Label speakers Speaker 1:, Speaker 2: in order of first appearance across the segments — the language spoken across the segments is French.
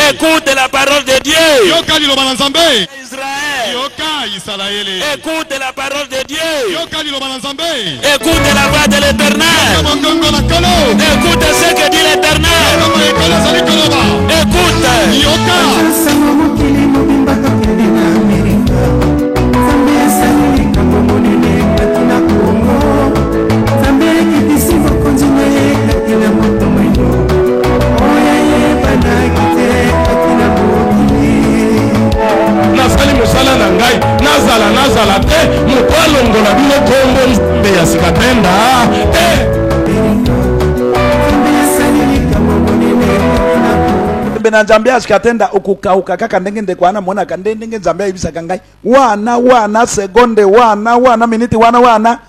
Speaker 1: Écoute la parole de Dieu. Israël. Écoute la parole de Dieu. Écoute la voix de l'Éternel. Écoute ce que dit l'Éternel. Écoute.
Speaker 2: Nasali musala na ngai nazala te moto alongola bino kombo nzambe ya sikatenda te.
Speaker 3: Bena nzambe ya sikatenda ukukauka kaka ndenge ndekwana mona kande ndenge nzambe ya ibisa kangai wana sekonde wana miniti wana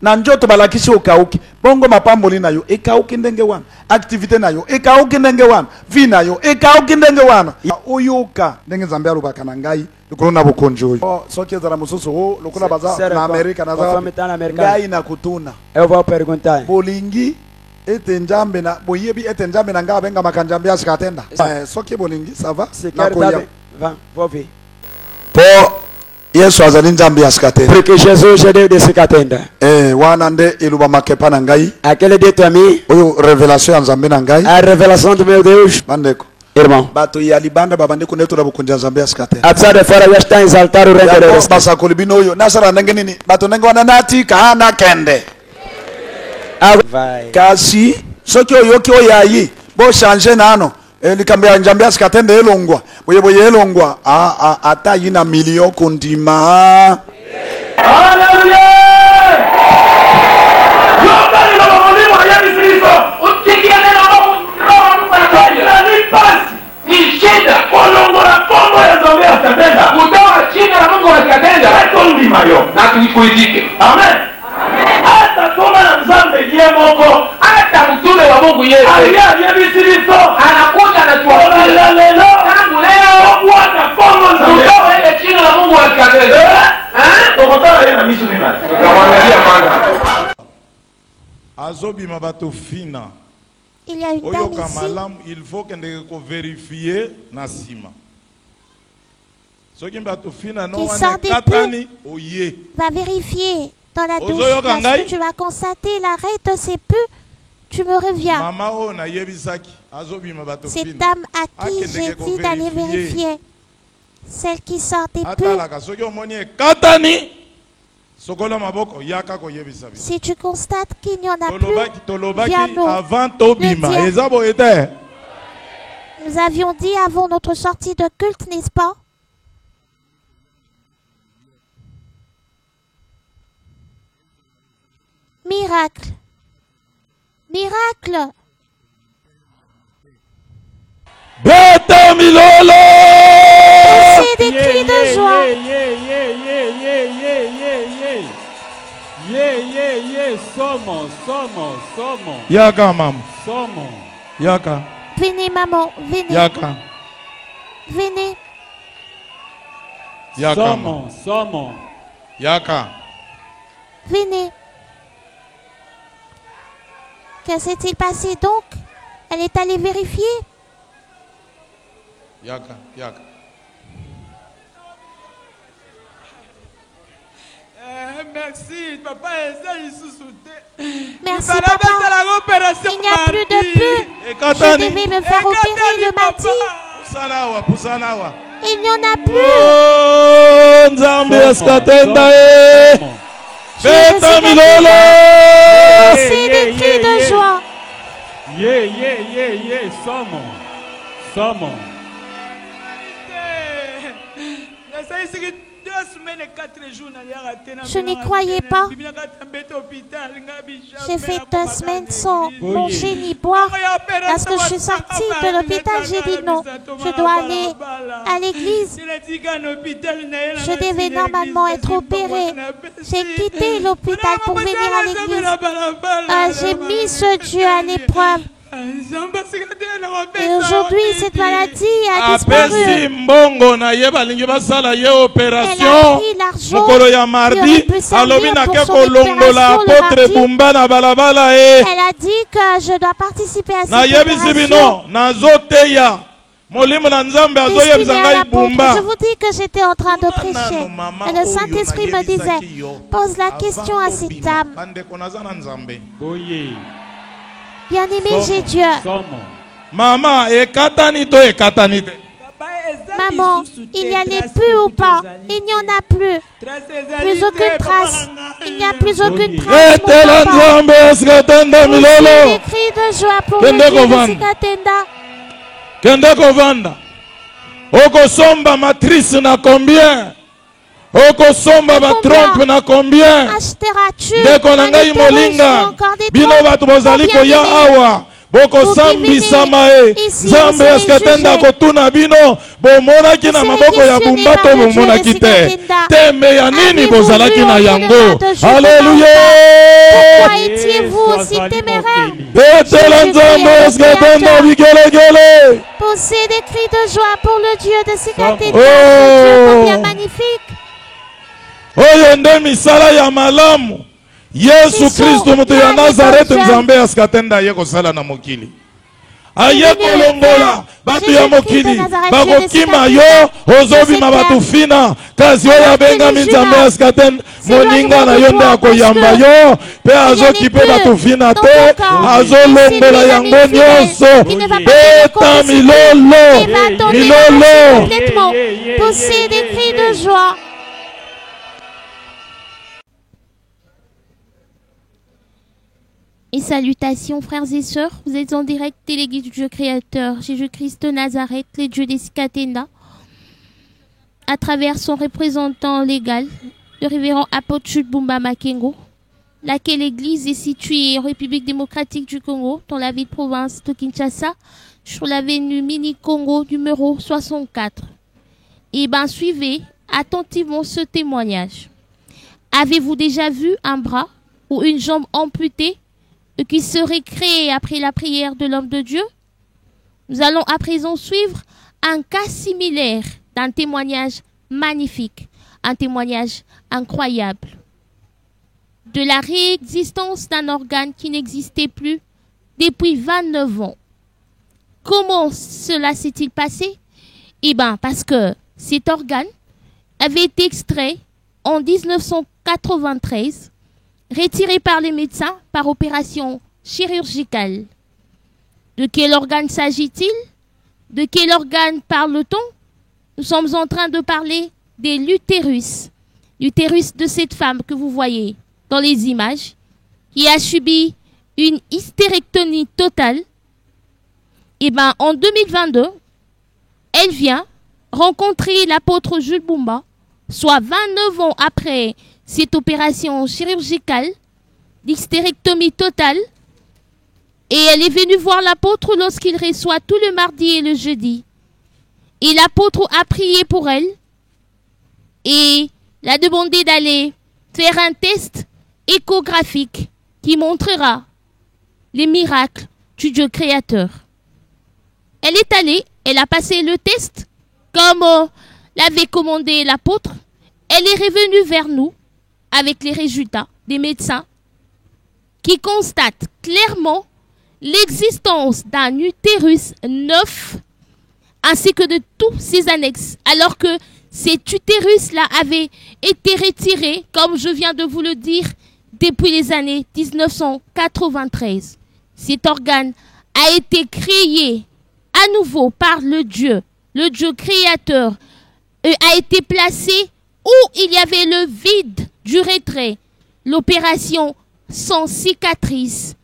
Speaker 3: na njoto balakisi ukauki bongo mapamboli nayo ikauki ndenge wana activité nayo ikauki ndenge wana vi nayo ikauki ndenge wana uyuka ndenge nzambe alubaka na ngai lukuluna bukonjo soki ezala mususu ho lukula baza na Amerika na za ngai na kutuna
Speaker 4: eu vou perguntar
Speaker 3: bolingi ete njambe na boyebi ete njambe na ngaba benga makanjambe asikatenda soki bolingi ça va
Speaker 4: na koya vou ver
Speaker 3: po Yesu azali nzambe ya sikatenda.
Speaker 4: Porque Jesus é Deus de sikatenda.
Speaker 3: Wana nde iluba makepa na ngai.
Speaker 4: Aquele dito a mim.
Speaker 3: Oyo revelation ya nzambe na ngai.
Speaker 4: A revelação do meu Deus.
Speaker 3: Bandeko.
Speaker 4: Irmão.
Speaker 3: Bato ya libanda babandeko neto na bukunja nzambe ya sikatenda.
Speaker 4: Apesar de fora já está exaltar o rei de Deus.
Speaker 3: Basa kolibino oyo nasara ndenge nini? Bato ndenge wana nati kana kende.
Speaker 4: Vai.
Speaker 3: Kasi soki oyoki oyayi bo changer nano. Likambe ya nzambe ya sikatenda elongwa. Boye elongwa ata yina milio kundima.
Speaker 2: Haleluya! Yomba ni baba mwalimu wa Yesu Kristo. Utikia neno ni shida kolongola kombo ya nzambe ya sikatenda. Kutoa china la Mungu wa sikatenda. Hato ndima yo. Na tuikuitike. Amen. Hata koma na nzambe ye Mungu, hata mtume wa Mungu Yesu. Aliye Kristo anakuja na tuombe leo. Tangu leo kuata kombo nzambe. Kutoa ile china la Mungu wa sikatenda. Tokotana yeye na misu ni nani? Tukamwangalia kwanza.
Speaker 5: Azobima bato fina.
Speaker 6: Il y a une dame ici.
Speaker 5: Il faut qu'on vérifie na sima. Qui
Speaker 6: sort des peu va vérifier dans la douche. Lorsque tu vas constater l'arrêt de ces peu, tu me reviens. Cette dame à qui j'ai dit d'aller vérifier, celle qui sort des peu. Si tu constates qu'il n'y en a plus, viens-nous le dire. Nous avions dit avant notre sortie de culte, n'est-ce pas? Miracle. Miracle.
Speaker 2: Beta Milolo.
Speaker 6: C'est des cris de joie.
Speaker 5: Somo. Yaka mam.
Speaker 6: Somo.
Speaker 5: Yaka.
Speaker 6: Venez maman, venez.
Speaker 5: Yaka.
Speaker 6: Venez.
Speaker 5: Yaka.
Speaker 4: Somo.
Speaker 5: Yaka.
Speaker 6: Venez. Que s'est-il passé donc? Elle est allée vérifier.
Speaker 5: Yaka.
Speaker 7: Merci, papa.
Speaker 6: Merci, papa. Il n'y a plus de peu. Je devais me faire opérer le matin. Il n'y en a plus.
Speaker 2: Nzambe sikatenda Beta Milolo.
Speaker 6: C'est des cris de joie.
Speaker 7: Somo.
Speaker 6: Je n'y croyais pas. J'ai fait 2 semaines sans manger ni boire. Lorsque je suis sortie de l'hôpital, j'ai dit non, je dois aller à l'église. Je devais normalement être opérée. J'ai quitté l'hôpital pour venir à l'église. J'ai mis ce Dieu à l'épreuve. Et aujourd'hui, cette maladie a disparu.
Speaker 5: apesi mbongo na ye balingi basala ye opération mokolo ya mardi alobi nake kolongola apotre bumba na balabala e
Speaker 6: Elle a dit que je dois participer à cette
Speaker 5: nayebisi
Speaker 6: opération.
Speaker 5: bino nazoteya molimo na nzambe azoyebisa
Speaker 6: Destinée à
Speaker 5: ngai
Speaker 6: l'apôtre.
Speaker 5: bumba
Speaker 6: Je vous dis que j'étais en train de prêcher. Et le Saint-Esprit me disait, pose la question à cette dame.
Speaker 5: bandeko naza na nzambe
Speaker 6: Bien-aimé, j'ai Dieu.
Speaker 5: mama ekatani to ekatani te
Speaker 6: Maman, il y en a plus ou pas? Il n'y en a plus. Plus aucune trace. Il n'y a plus aucune trace. Mon
Speaker 5: etela
Speaker 6: papa.
Speaker 5: nzambe esikatenda
Speaker 6: Aussi
Speaker 5: milolo
Speaker 6: des cris de joie pour le
Speaker 5: Kende
Speaker 6: Dieu de
Speaker 5: kovanda.
Speaker 6: Sikatenda.
Speaker 5: kende kovanda okosomba matrice na combien okosomba batrompe na combien
Speaker 6: Achèteras-tu
Speaker 5: ndeko na
Speaker 6: un
Speaker 5: ngai
Speaker 6: utérus ou
Speaker 5: molinga
Speaker 6: encore des
Speaker 5: bino
Speaker 6: trompes?
Speaker 5: bato bozali
Speaker 6: Combien
Speaker 5: koya
Speaker 6: d'années?
Speaker 5: awa bokosambisama e
Speaker 6: Ici,
Speaker 5: nzambe
Speaker 6: vous
Speaker 5: eske
Speaker 6: serez
Speaker 5: tenda
Speaker 6: jugés.
Speaker 5: kotuna bino bomonaki na
Speaker 6: Vous serez
Speaker 5: maboko ya
Speaker 6: questionnés
Speaker 5: bumba
Speaker 6: par
Speaker 5: to
Speaker 6: le Dieu
Speaker 5: bomonaki
Speaker 6: de
Speaker 5: te
Speaker 6: Sikatenda.
Speaker 5: tembe ya nini
Speaker 6: Avez-vous
Speaker 5: bozalaki
Speaker 6: vu
Speaker 5: na
Speaker 6: au
Speaker 5: yango
Speaker 6: cinéma de Jules
Speaker 5: alleluya
Speaker 6: Pourquoi étiez-vous aussi téméraire?
Speaker 5: etela nzambe eske tenda bigelegele
Speaker 6: Poussez des cris de joie pour le Dieu de Sikatenda.
Speaker 5: Oh.
Speaker 6: Ce Dieu combien magnifique.
Speaker 5: oyo nde misala ya malamu yesu kristo moto ya nazareti nzambe asikatenda aye kosala na mokili aye kolongola bato ya mokili bakokima yo ozobima bato fina kasi oyo abengami nzambe asikatenda moninga na yo nde akoyamba yo mpe azokipe bato fina te azolongola yango nyonso beta milolo
Speaker 6: Il va donner
Speaker 5: milolo
Speaker 6: complètement. Poussez des cris de joie. Et salutations frères et sœurs, vous êtes en direct de l'église du Dieu créateur, Jésus-Christ de Nazareth, le Dieu des Sikatenda, à travers son représentant légal, le révérend apôtre Jules Bumba Makengo, laquelle église est située en République démocratique du Congo, dans la ville-province de Kinshasa, sur l'avenue Mini-Congo numéro 64. Et bien suivez attentivement ce témoignage. Avez-vous déjà vu un bras ou une jambe amputée qui serait créé après la prière de l'homme de Dieu? Nous allons à présent suivre un cas similaire d'un témoignage magnifique, un témoignage incroyable de la réexistence d'un organe qui n'existait plus depuis 29 ans. Comment cela s'est-il passé? Eh bien, parce que cet organe avait été extrait en 1993, retiré par les médecins par opération chirurgicale. De quel organe s'agit-il? De quel organe parle-t-on? Nous sommes en train de parler de l'utérus. L'utérus de cette femme que vous voyez dans les images, qui a subi une hystérectomie totale. Et bien, en 2022, elle vient rencontrer l'apôtre Jules Bumba, soit 29 ans après cette opération chirurgicale d'hystérectomie totale. Et elle est venue voir l'apôtre lorsqu'il reçoit tout le mardi et le jeudi. Et l'apôtre a prié pour elle et l'a demandé d'aller faire un test échographique qui montrera les miracles du Dieu créateur. Elle est allée, elle a passé le test comme l'avait commandé l'apôtre. Elle est revenue vers nous avec les résultats des médecins qui constatent clairement l'existence d'un utérus neuf ainsi que de tous ses annexes, alors que cet utérus-là avait été retiré, comme je viens de vous le dire, depuis les années 1993. Cet organe a été créé à nouveau par le Dieu créateur, a été placé où il y avait le vide du retrait, l'opération sans cicatrice.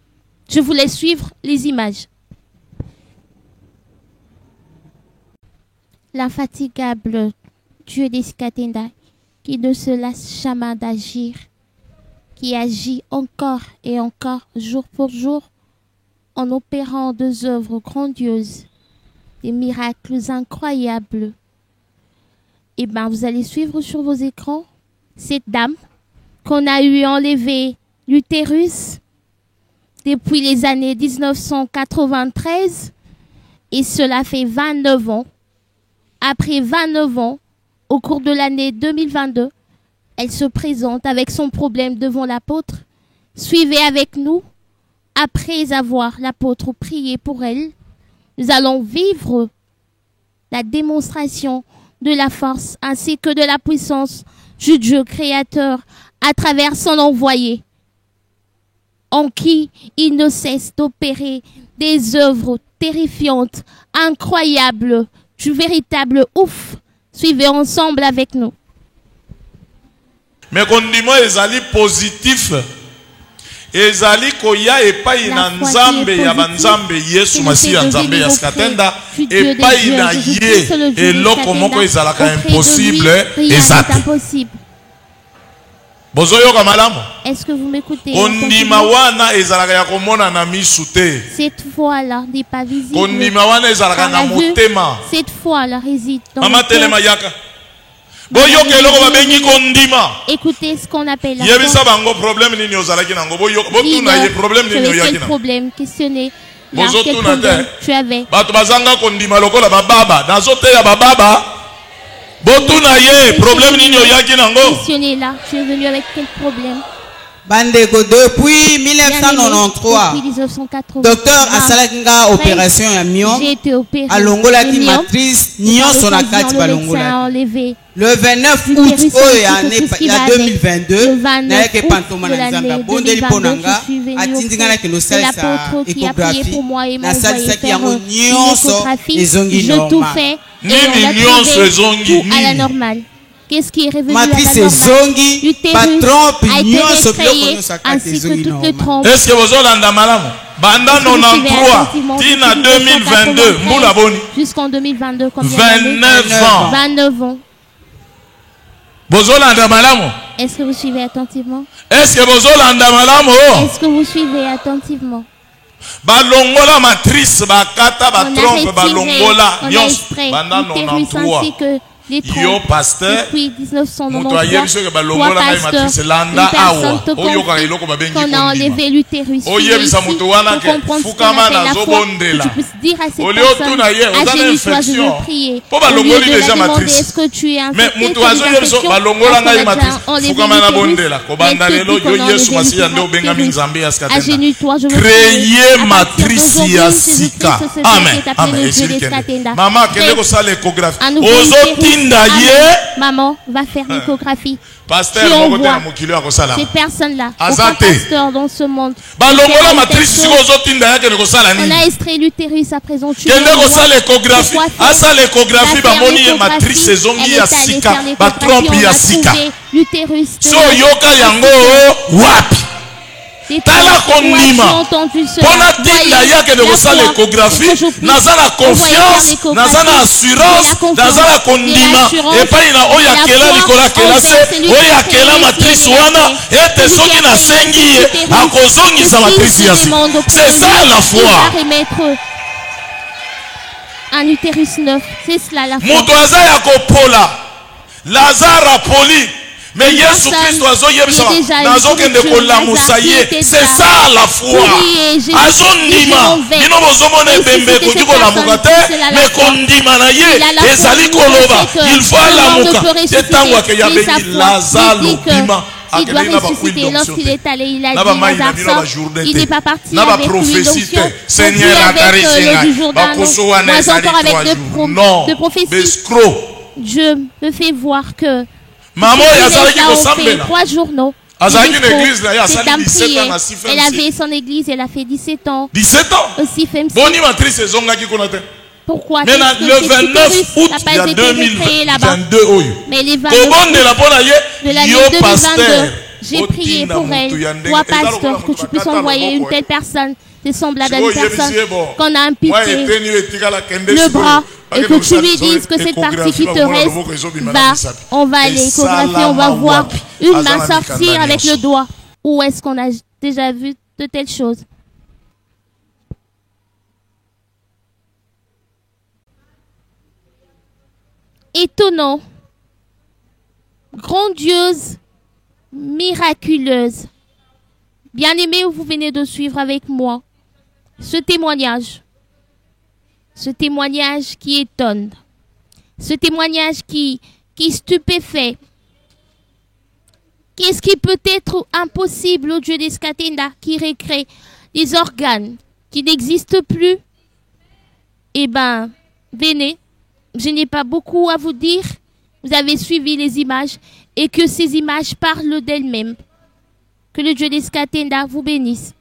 Speaker 6: Je vous laisse suivre les images. L'infatigable Dieu des Sikatenda, qui ne se lasse jamais d'agir, qui agit encore et encore, jour pour jour, en opérant des œuvres grandioses, des miracles incroyables. Et bien, vous allez suivre sur vos écrans cette dame qu'on a eu enlever l'utérus. depuis les années 1993 et cela fait 29 ans. Après 29 ans, au cours de l'année 2022, elle se présente avec son problème devant l'apôtre. Suivez avec nous. Après avoir l'apôtre prié pour elle, nous allons vivre la démonstration de la force ainsi que de la puissance du Dieu créateur à travers son envoyé, en qui il ne cesse d'opérer des œuvres terrifiantes, incroyables, du véritable ouf. Suivez ensemble avec nous.
Speaker 5: Mais quand dis-moi, ils positif. Ezali koya epai na nzambe ya banzambe Yesu Masiya nzambe ya skatenda epai na ye eloko moko ezalaka impossible ezate. Bozoyoka malamu.
Speaker 6: Est-ce que vous m'écoutez?
Speaker 5: Kondima wana ezalaka ya komona na misu te.
Speaker 6: Cette foi-là n'est pas visible.
Speaker 5: Kondima wana ezalaka na motema.
Speaker 6: Cette foi-là réside dans
Speaker 5: Mama telema yaka. Boyoka eloko babengi kondima.
Speaker 6: Écoutez ce qu'on appelle la
Speaker 5: yebisa bango problème nini ozalaki nango boyoka botuna ye problème nini oyaki na.
Speaker 6: Problème questionné.
Speaker 5: Bozotuna te.
Speaker 6: Tu avais.
Speaker 5: Bato bazanga kondima lokola bababa. Nazote ya bababa. Botuna ye problème nini oyaki nango.
Speaker 6: Questionné là. Tu es venu avec quel problème?
Speaker 7: Bandeko, depuis 1993, docteur asalaki opération ya mio alongolaki matrice nyonso na kati balongolaki. Le 29 août ya 2022 nayaki pantoma na nzambe abondeli mpo na nga atindinga naki losalisa échographie nasalisaki yango nyonso ezongi normal.
Speaker 5: Nini nyonso ezongi
Speaker 6: nini? Qu'est-ce qui est revenu
Speaker 7: matrice ezongi batrompe nyonso biloko nyonso akati ezongi normal.
Speaker 5: Est-ce que vous olanda malamu? Banda 93 tina 2022 mbula boni.
Speaker 6: Jusqu'en 2022 combien
Speaker 5: 29 ans.
Speaker 6: 29 ans.
Speaker 5: Bozolanda malamu?
Speaker 6: Est-ce que vous suivez attentivement?
Speaker 5: Est-ce que bozolanda malamu?
Speaker 6: Est-ce que vous suivez attentivement?
Speaker 5: Balongola matrice bakata batrompe balongola nyonso banda 93. Yo pasteur,
Speaker 6: qu'on a enlevé l'utérus. Pour comprendre ce qu'on appelle la foi, que tu puisses dire à cette personne, agenouille-toi, je veux prier. Au lieu de la demander, est-ce que tu es infecté, on a enlevé l'utérus, agenouille-toi, je veux
Speaker 5: créer matrice ya sika. Amen. Amen. Maman, quelle est l'échographie?
Speaker 6: Maman va faire l'échographie.
Speaker 5: Pasteur,
Speaker 6: cette personne-là, aucun pasteur dans ce monde. On a extrait l'utérus à présent. Tu
Speaker 5: l'échographie. Matrice ezongi ya sika, ba trompe ya sika.
Speaker 6: L'utérus.
Speaker 5: So yoka yango wapi? Tala kondima pona tinda yake de kosala échographie naza na confiance naza na assurance naza na kondima epai na oyo akela likola kelase oyo akela matrice wana ete soki nasengi ye akozongisa matrice ya sika. C'est ça la foi.
Speaker 6: Un utérus neuf, c'est cela la foi.
Speaker 5: Moto aza ya kopola Lazare apoli. Mais Yesu Christ azoyebisa nazokende kolamusa ye. C'est ça la foi. Azondima bino bozomona ebembe koki kolamuka te mais kondima na ye ezali koloba il faut alamuka te ntango akeya bengi Lazare lobima.
Speaker 6: Il doit ressusciter. Lorsqu'il est allé, il a dit Lazare, il n'est pas parti avec l'onction.
Speaker 5: Seigneur,
Speaker 6: avec le jour d'un autre. Moi encore avec de prophéties. Dieu me fait voir que
Speaker 5: maman, il a
Speaker 6: 3 journaux. Elle avait son église, elle a fait 17 ans.
Speaker 5: 17 ans?
Speaker 6: Aussi fait pourquoi?
Speaker 5: Mais le 29 août, il y a 2022.
Speaker 6: Mais les 29 de l'année 2022, j'ai prié pour elle. Toi, pasteur, que tu puisses envoyer une telle personne, c'est semblable à une personne qu'on a amputé le bras. Et que tu lui dises que cette partie qui te reste, on va aller l'échographie, on va voir une main sortir avec le doigt. Où est-ce qu'on a déjà vu de telles choses? Étonnant, grandiose, miraculeuse, Bien-aimés, vous venez de suivre avec moi ce témoignage qui étonne, ce témoignage qui stupéfait. Qu'est-ce qui peut être impossible au Dieu d'Escatenda qui recrée des organes qui n'existent plus? Eh bien, venez, je n'ai pas beaucoup à vous dire. Vous avez suivi les images et que ces images parlent d'elles-mêmes. Que le Dieu d'Escatenda vous bénisse.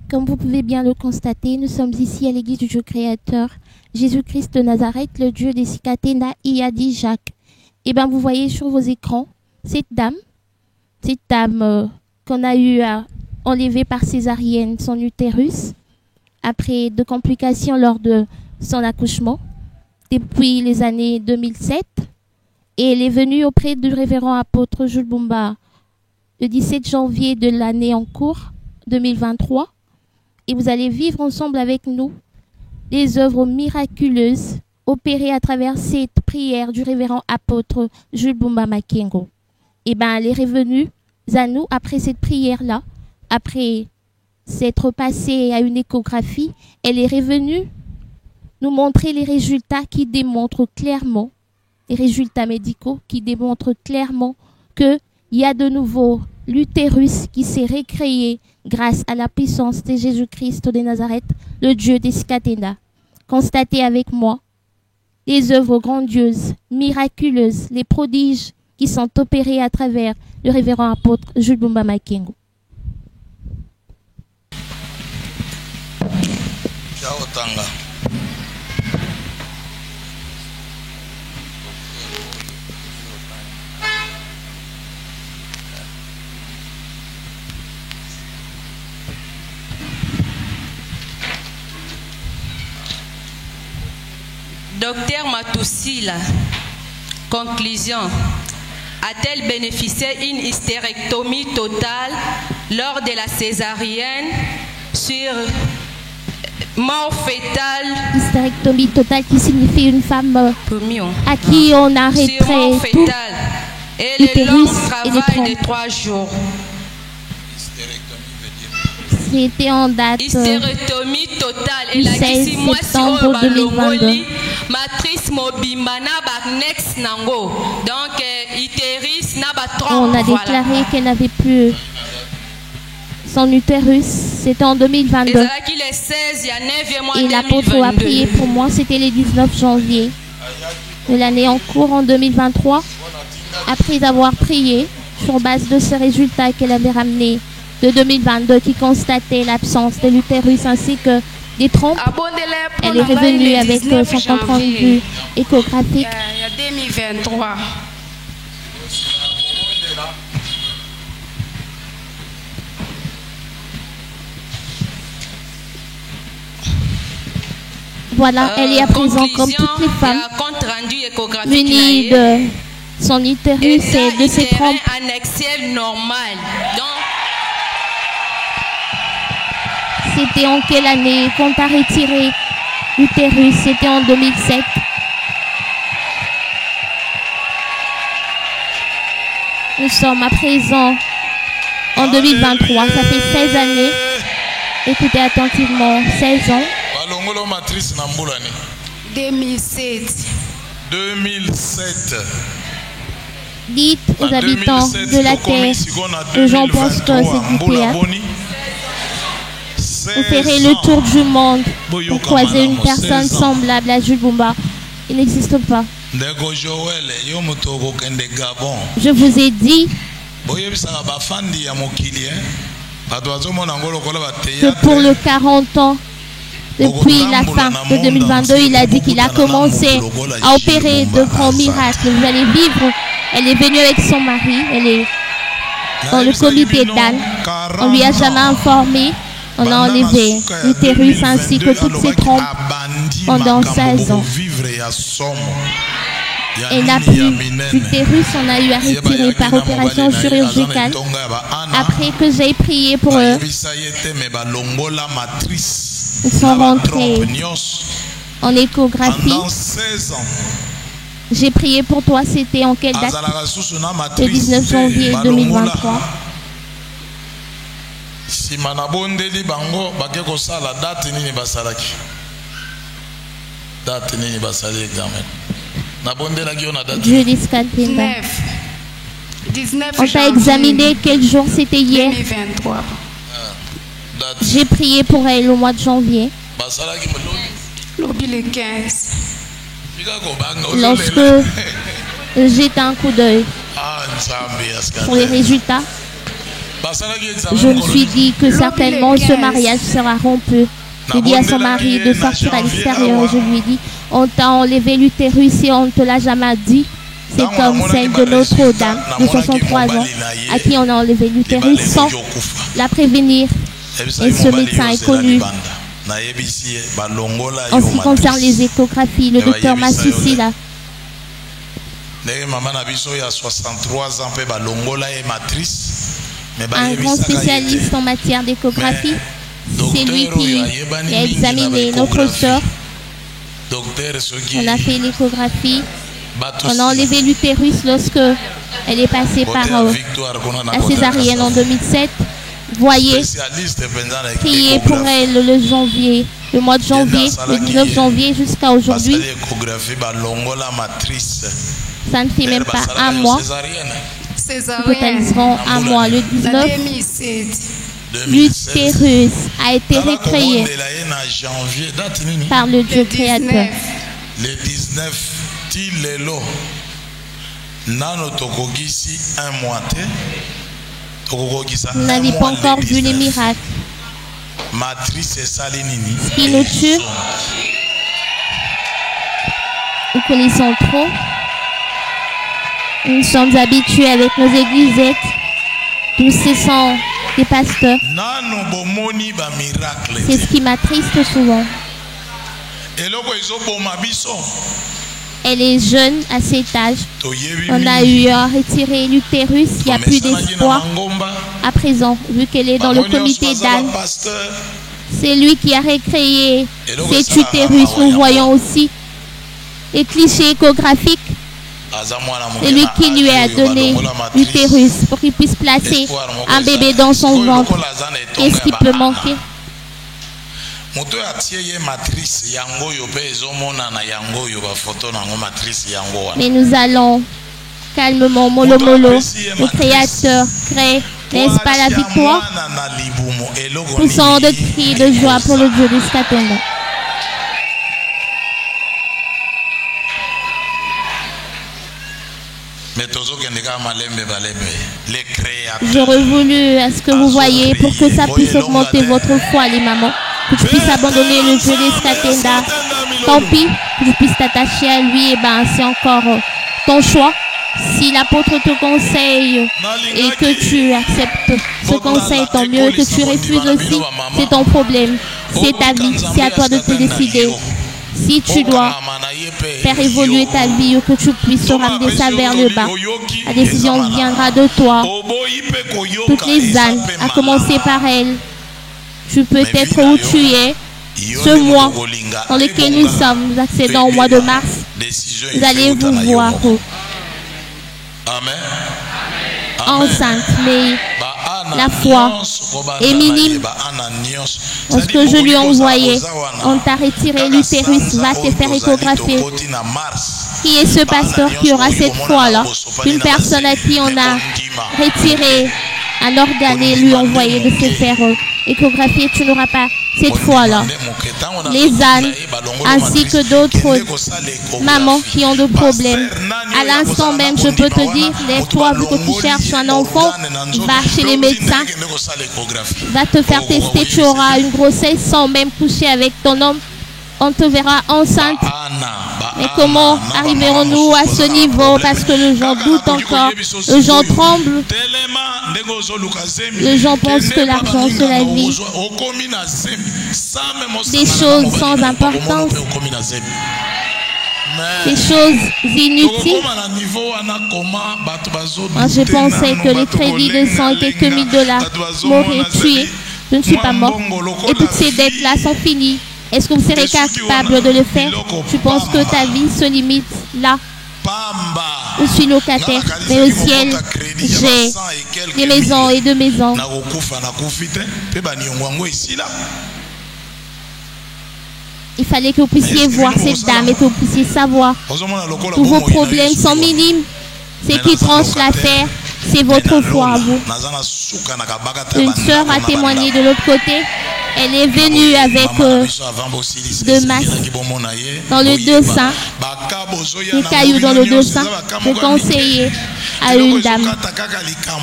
Speaker 6: Comme vous pouvez bien le constater, nous sommes ici à l'église du Dieu créateur, Jésus-Christ de Nazareth, le Dieu d'Escatenda, y a dit Jacques. Eh bien, vous voyez sur vos écrans cette dame qu'on a eu à enlever par césarienne son utérus après de complications lors de son accouchement depuis les années 2007. Et elle est venue auprès du révérend apôtre Jules Bumba le 17 janvier de l'année en cours, 2023. Et vous allez vivre ensemble avec nous des œuvres miraculeuses opérées à travers cette prière du révérend apôtre Jules Bumba Makengo. Et bien, elle est revenue à nous après cette prière-là, après s'être passée à une échographie. Elle est revenue nous montrer les résultats qui démontrent clairement, les résultats médicaux qui démontrent clairement qu'il y a de nouveau l'utérus qui s'est recréé grâce à la puissance de Jésus-Christ de Nazareth, le Dieu d'Escatenda. Constatez avec moi les œuvres grandioses, miraculeuses, les prodiges qui sont opérés à travers le révérend apôtre Jules Bumba Makengo.
Speaker 8: Docteur Matousila, conclusion. A-t-elle bénéficié d'une hystérectomie totale lors de la césarienne sur mort fétale?
Speaker 6: Hystérectomie totale qui signifie une femme à qui on a retrait tout
Speaker 8: et le long travail de 3 jours.
Speaker 6: C'était en date
Speaker 8: hystérectomie totale et
Speaker 6: du 16 septembre 2022.
Speaker 8: Matrice mobimbana next nango. Donc utérus n'a pas trop.
Speaker 6: On a déclaré qu'elle n'avait plus son utérus. C'était en 2022. Et l'apôtre a prié pour moi. C'était le 19 janvier de l'année en cours en 2023. Après avoir prié sur base de ce résultat qu'elle avait ramené de 2022 qui constatait l'absence de l'utérus ainsi que des trompes, elle est revenue avec son compte rendu échographique.
Speaker 8: Il y a 2023.
Speaker 6: Voilà, elle est à présent comme toutes les femmes, munie de son utérus et de ses trompes.
Speaker 8: Normal.
Speaker 6: C'était en quelle année qu'on a retiré l'utérus? C'était en 2007. Nous sommes à présent en 2023. Ça fait 16 années. Écoutez attentivement, 16 ans.
Speaker 8: 2007.
Speaker 9: 2007.
Speaker 6: Dites aux habitants de la terre que Jean Bosco s'est dit théâtre. Vous ferez le tour du monde pour croiser une personne semblable à Jules Bumba. Il n'existe pas. Je vous ai dit que pour le 40 ans, depuis la fin de 2022, il a dit qu'il a commencé à opérer de grands miracles. Vous allez vivre. Elle est venue avec son mari. Elle est dans le comité d'Anne. On ne lui a jamais informé. On a enlevé l'utérus ainsi que toutes ses trompes pendant 16 ans. Elle n'a plus d'utérus, on a eu à retirer par opération chirurgicale. Après que j'ai prié pour eux, ils sont rentrés en échographie. J'ai prié pour toi, c'était en quelle date? Le 19 janvier 2023.
Speaker 9: Si manabondeli bango bake kosala date nini basalaki? Date nini basali examen? Nabondelaki yo na date.
Speaker 6: Judith Katenda. 19 on t'a examiné quel jour c'était hier?
Speaker 10: 2023.
Speaker 6: J'ai prié pour elle au mois de janvier.
Speaker 10: Le 15.
Speaker 6: Lorsque j'étais un coup d'œil pour les résultats, je me suis dit que certainement ce mariage sera rompu. J'ai dit à son mari de sortir à l'extérieur et je lui ai dit, on t'a enlevé l'utérus et on ne te l'a jamais dit. C'est comme celle de Notre-Dame de 63 ans à qui on a enlevé l'utérus sans la prévenir. Et ce médecin est connu. En ce qui concerne les échographies, le docteur Massissi là. Un grand spécialiste en matière d'échographie. C'est lui qui a examiné notre sœur. On a fait l'échographie. On a enlevé l'utérus lorsque elle est passée par la césarienne en 2007. Voyez, priez pour elle le mois de janvier, le 19 janvier jusqu'à aujourd'hui. Ça ne fait même pas un mois. Nous totaliserons un mois. Le 19, l'utérus a été recréé par le Dieu créateur.
Speaker 9: Le 19, Tilelo, Nano Tokogisi, un mois.
Speaker 6: Vous n'avez pas encore vu les miracles. Ce qui nous tue, nous connaissons trop. Nous sommes habitués avec nos églisettes. Tous ces sont des pasteurs. C'est ce qui m'attriste souvent. Elle est jeune à cet âge. On a eu à retirer l'utérus. Il n'y a plus d'espoir à présent, vu qu'elle est dans le comité d'Anne. C'est lui qui a recréé cet utérus. Nous voyons aussi les clichés échographiques. C'est lui qui lui a donné l'utérus pour qu'il puisse placer un bébé dans son ventre. Qu'est-ce qui peut manquer? Mais nous allons calmement, mollo mollo, le Créateur crée, n'est-ce pas la victoire? Poussons de cris de joie pour le Dieu de Skatenda. J'aurais voulu à ce que vous voyez pour que ça puisse augmenter votre foi, les mamans. Que tu puisses abandonner le Dieu de Skatenda. Tant pis, que tu puisses t'attacher à lui, et ben c'est encore ton choix. Si l'apôtre te conseille et que tu acceptes ce conseil, tant mieux. Que tu refuses aussi, c'est ton problème. C'est ta vie, c'est à toi de te décider. Si tu dois faire évoluer ta vie ou que tu puisses ramener ça vers le bas, la décision viendra de toi. Toutes les ânes, à commencer par elle, tu peux être où tu es. Ce mois dans lequel nous sommes, nous accédons au mois de mars, vous allez vous voir enceinte, mais la foi est minime. Lorsque je lui ai envoyé, on t'a retiré l'utérus, va te faire échographier. Qui est ce pasteur qui aura cette foi-là? Une personne à qui on a retiré un organe et lui envoyé de se faire échographier, tu n'auras pas cette foi-là. Les ânes, ainsi que d'autres mamans qui ont de problèmes. À l'instant même, je peux te dire, lève-toi, vu que tu cherches un enfant, va chez les médecins, va te faire tester, tu auras une grossesse sans même coucher avec ton homme. On te verra enceinte. Mais comment arriverons-nous à ce niveau? Parce que les gens doutent encore, les gens tremblent, les gens pensent que l'argent c'est la vie. Des choses sans importance, des choses inutiles. Moi, je pensais que les crédits de 100 et quelques mille dollars m'auraient tué. Je ne suis pas mort. Et toutes ces dettes-là sont finies. Est-ce que vous serez capable de le faire? Tu penses que ta vie se limite là? Je suis locataire, mais au ciel, j'ai des maisons et 2 maisons. Il fallait que vous puissiez voir cette dame et que vous puissiez savoir. Tous vos problèmes sont minimes. Ce qui tranche l'affaire, c'est votre foi à vous. Une sœur a témoigné de l'autre côté. Elle est venue avec 2 masques dans le dos sein, des cailloux dans le dos sein, pour conseiller à une dame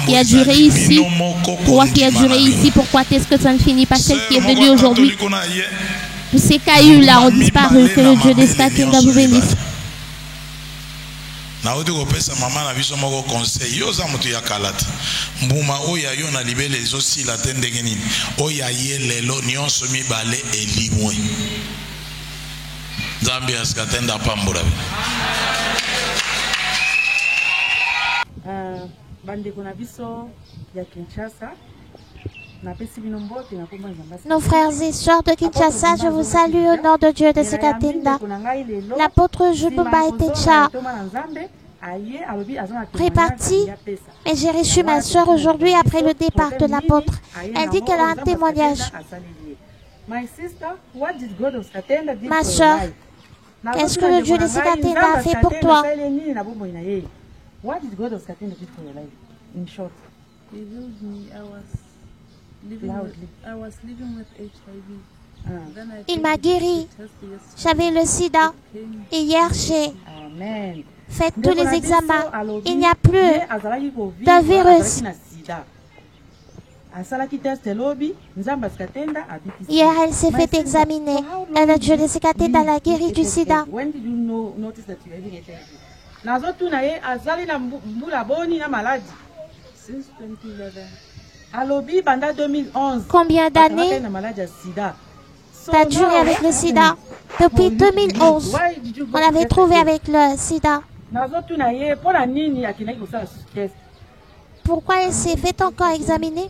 Speaker 6: qui a duré ici. Pourquoi qui a duré ici? Pourquoi est-ce que ça ne finit pas celle qui est venue aujourd'hui? Tous ces cailloux-là ont disparu. Que le Dieu des Skatinda vous bénisse.
Speaker 9: naoti kopesa mama na biso moko conseil yo za mutu ya kalata mbuma oya yo na libele ezosila te ndenge nini oya ye lelo nyonso mibale elimwe nzambe asikatenda pambula
Speaker 10: bandeko na biso ya Kinshasa.
Speaker 6: Nos frères et sœurs de Kinshasa, je vous salue au nom de Dieu de Sekatinda. L'apôtre Jubumba était déjà réparti, mais j'ai reçu ma sœur aujourd'hui après le départ de l'apôtre. Elle dit qu'elle a un témoignage. Ma sœur, qu'est-ce que le Dieu de Sekatinda a fait pour toi? Il m'a guéri. J'avais le sida. Et hier, j'ai fait tous les examens. Il n'y a plus de virus. Hier, elle s'est fait examiner. Et le Dieu de Sekatinda l'a guéri du sida. Combien d'années t'as duré avec le sida? Depuis 2011, on l'avait trouvé avec le sida. Pourquoi elle s'est fait encore examiner?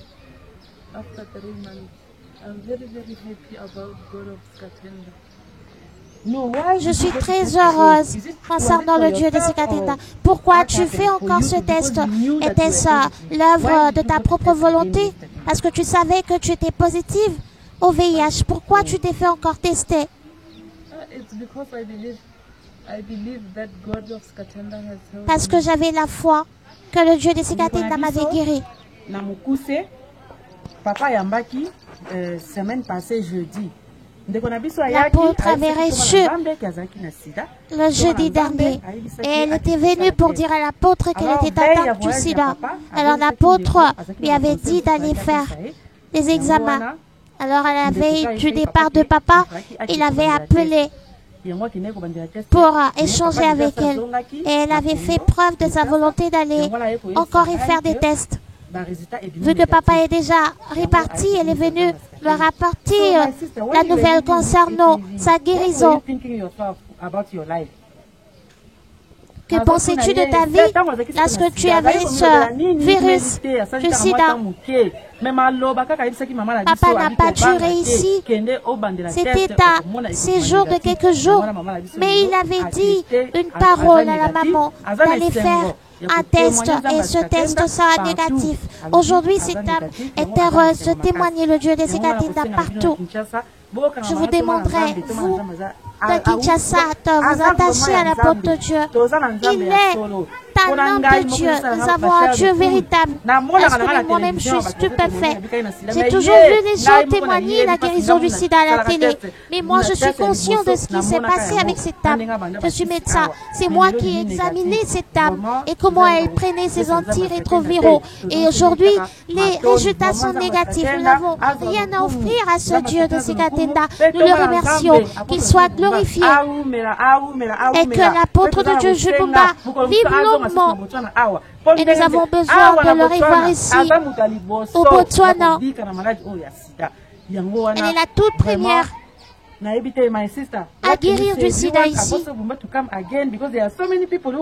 Speaker 6: Je suis très heureuse concernant le Dieu de Sekatinda. Pourquoi tu fais encore ce test? Était-ce l'œuvre de ta propre volonté? Parce que tu savais que tu étais positive au VIH. Pourquoi tu t'es fait encore tester? Parce que j'avais la foi que le Dieu de Sekatinda m'avait guéri.
Speaker 10: Semaine passée jeudi.
Speaker 6: L'apôtre avait reçu le jeudi dernier et elle était venue pour dire à l'apôtre qu'elle était atteinte du sida. Alors l'apôtre lui avait dit d'aller faire des examens. Alors à la veille du départ de papa, il avait appelé pour échanger avec elle. Et elle avait fait preuve de sa volonté d'aller encore y faire des tests. Vu que papa est déjà réparti, elle est venue leur apporter la nouvelle concernant sa guérison. Que pensais-tu de ta vie lorsque tu avais ce virus du sida? Papa n'a pas duré ici. C'était un séjour de quelques jours. Mais il avait dit une parole à la maman d'aller faire un test et ce test sera négatif. Aujourd'hui, cette dame est heureuse de témoigner le Dieu de Sekatinda partout. Je vous demanderai, vous, de Kinshasa, de vous attacher à l'apôtre de Dieu. Il est un homme de Dieu. Nous avons un Dieu véritable. Est-ce que moi-même je suis stupéfait? J'ai toujours vu les gens témoigner la guérison du sida à la télé. Mais moi, je suis conscient de ce qui s'est passé avec cette dame. Je suis médecin. C'est moi qui ai examiné cette dame et comment elle prenait ses antirétroviraux. Et aujourd'hui, les résultats sont négatifs. Nous n'avons rien à offrir à ce Dieu de Sekatinda. Nous le remercions. Qu'il soit glorifié. Et que l'apôtre de Dieu Jubumba vive longuement. Et nous avons besoin de le revoir ici, au Botswana. Elle est la toute première à guérir du sida ici.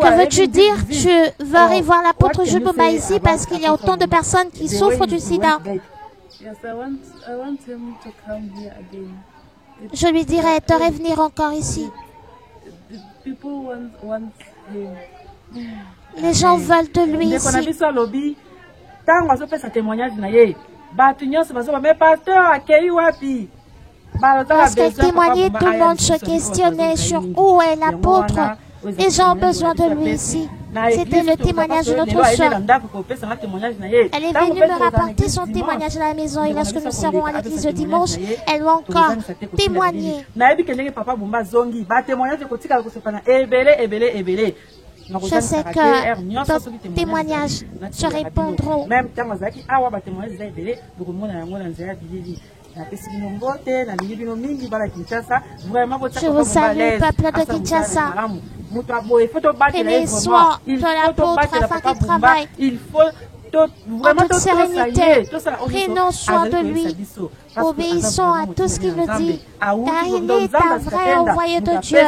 Speaker 6: Que veux-tu dire? Tu veux aller voir l'apôtre Jubumba ici parce qu'il y a autant de personnes qui souffrent du sida. Je lui dirai de revenir encore ici. Les gens veulent de lui ici. Lorsqu'elle témoignait, tout le monde se questionnait sur où est l'apôtre. Les gens ont besoin de lui ici. C'était le témoignage de notre soeur. Elle est venue me rapporter son témoignage à la maison et lorsque nous serons à l'église le dimanche, elle va encore témoigner. Je sais que d'autres témoignages se répondront. Je vous salue, peuple de Kinshasa. Prenez soin de l'apôtre afin qu'il travaille en toute sérénité. Prenons soin de lui. Obéissons à tout ce qu'il nous dit, car il est un vrai envoyé de Dieu.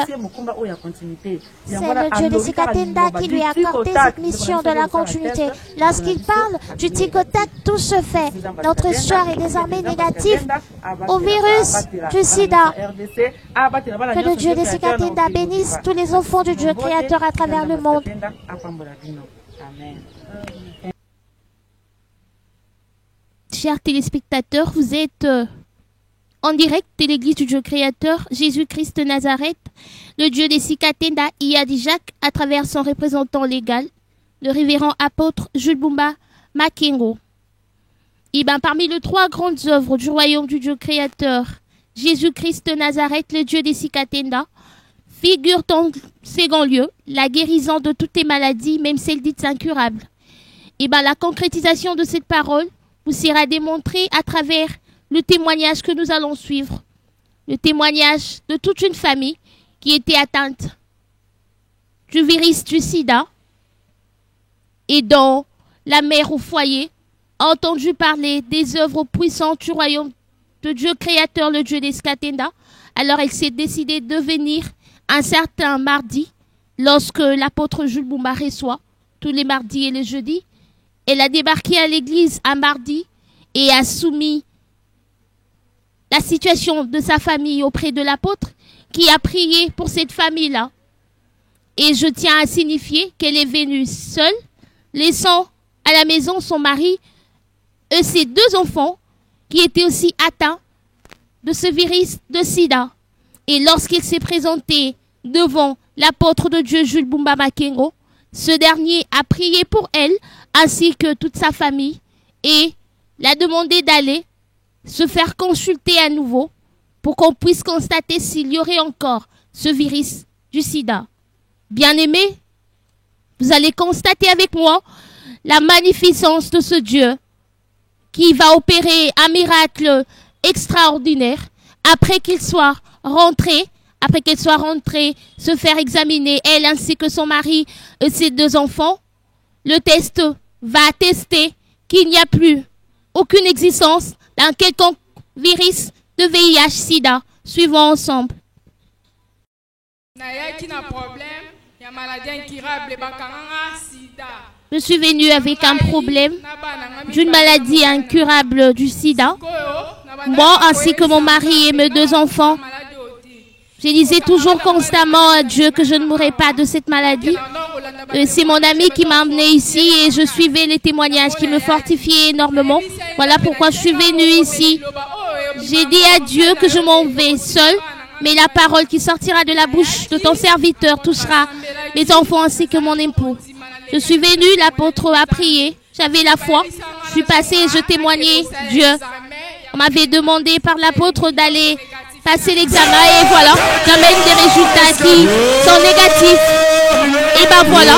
Speaker 6: C'est le Dieu de Sikatenda qui lui a accordé cette mission de la continuité. Lorsqu'il parle du tic-tac, tout se fait. Notre soeur est désormais négative au virus du sida. Que le Dieu de Sikatenda bénisse tous les enfants du Dieu créateur à travers le monde. Chers téléspectateurs, vous êtes en direct de l'église du Dieu créateur, Jésus-Christ de Nazareth, le Dieu des Sikatenda Iyadijak, à travers son représentant légal, le révérend apôtre Jules Bumba Makengo. Et bien, parmi les 3 grandes œuvres du royaume du Dieu créateur, Jésus-Christ de Nazareth, le Dieu des Sikatenda, figure en second lieu la guérison de toutes les maladies, même celles dites incurables. Et bien, la concrétisation de cette parole vous sera démontré à travers le témoignage que nous allons suivre. Le témoignage de toute une famille qui était atteinte du virus du sida et dont la mère au foyer a entendu parler des œuvres puissantes du royaume de Dieu créateur, le Dieu des Sikatenda. Alors elle s'est décidée de venir un certain mardi, lorsque l'apôtre Jules Bumba reçoit tous les mardis et les jeudis. Elle a débarqué à l'église un mardi et a soumis la situation de sa famille auprès de l'apôtre qui a prié pour cette famille-là. Et je tiens à signifier qu'elle est venue seule, laissant à la maison son mari et ses 2 enfants qui étaient aussi atteints de ce virus de sida. Et lorsqu'il s'est présenté devant l'apôtre de Dieu Jules Bumba Makengo, ce dernier a prié pour elle ainsi que toute sa famille et l'a demandé d'aller se faire consulter à nouveau pour qu'on puisse constater s'il y aurait encore ce virus du sida. Bien-aimés, vous allez constater avec moi la magnificence de ce Dieu qui va opérer un miracle extraordinaire après qu'il soit rentré. Après qu'elle soit rentrée, se faire examiner, elle ainsi que son mari et ses 2 enfants, le test va attester qu'il n'y a plus aucune existence d'un quelconque virus de VIH-Sida. Suivons ensemble. Je suis venue avec un problème d'une maladie incurable du sida. Moi ainsi que mon mari et mes 2 enfants. Je disais toujours constamment à Dieu que je ne mourrais pas de cette maladie. C'est mon ami qui m'a emmené ici et je suivais les témoignages qui me fortifiaient énormément. Voilà pourquoi je suis venue ici. J'ai dit à Dieu que je m'en vais seule, mais la parole qui sortira de la bouche de ton serviteur touchera les enfants ainsi que mon époux. Je suis venue, l'apôtre a prié, j'avais la foi. Je suis passée et je témoignais Dieu. On m'avait demandé par l'apôtre d'aller passer l'examen et voilà, j'amène des résultats qui sont négatifs. Et ben voilà,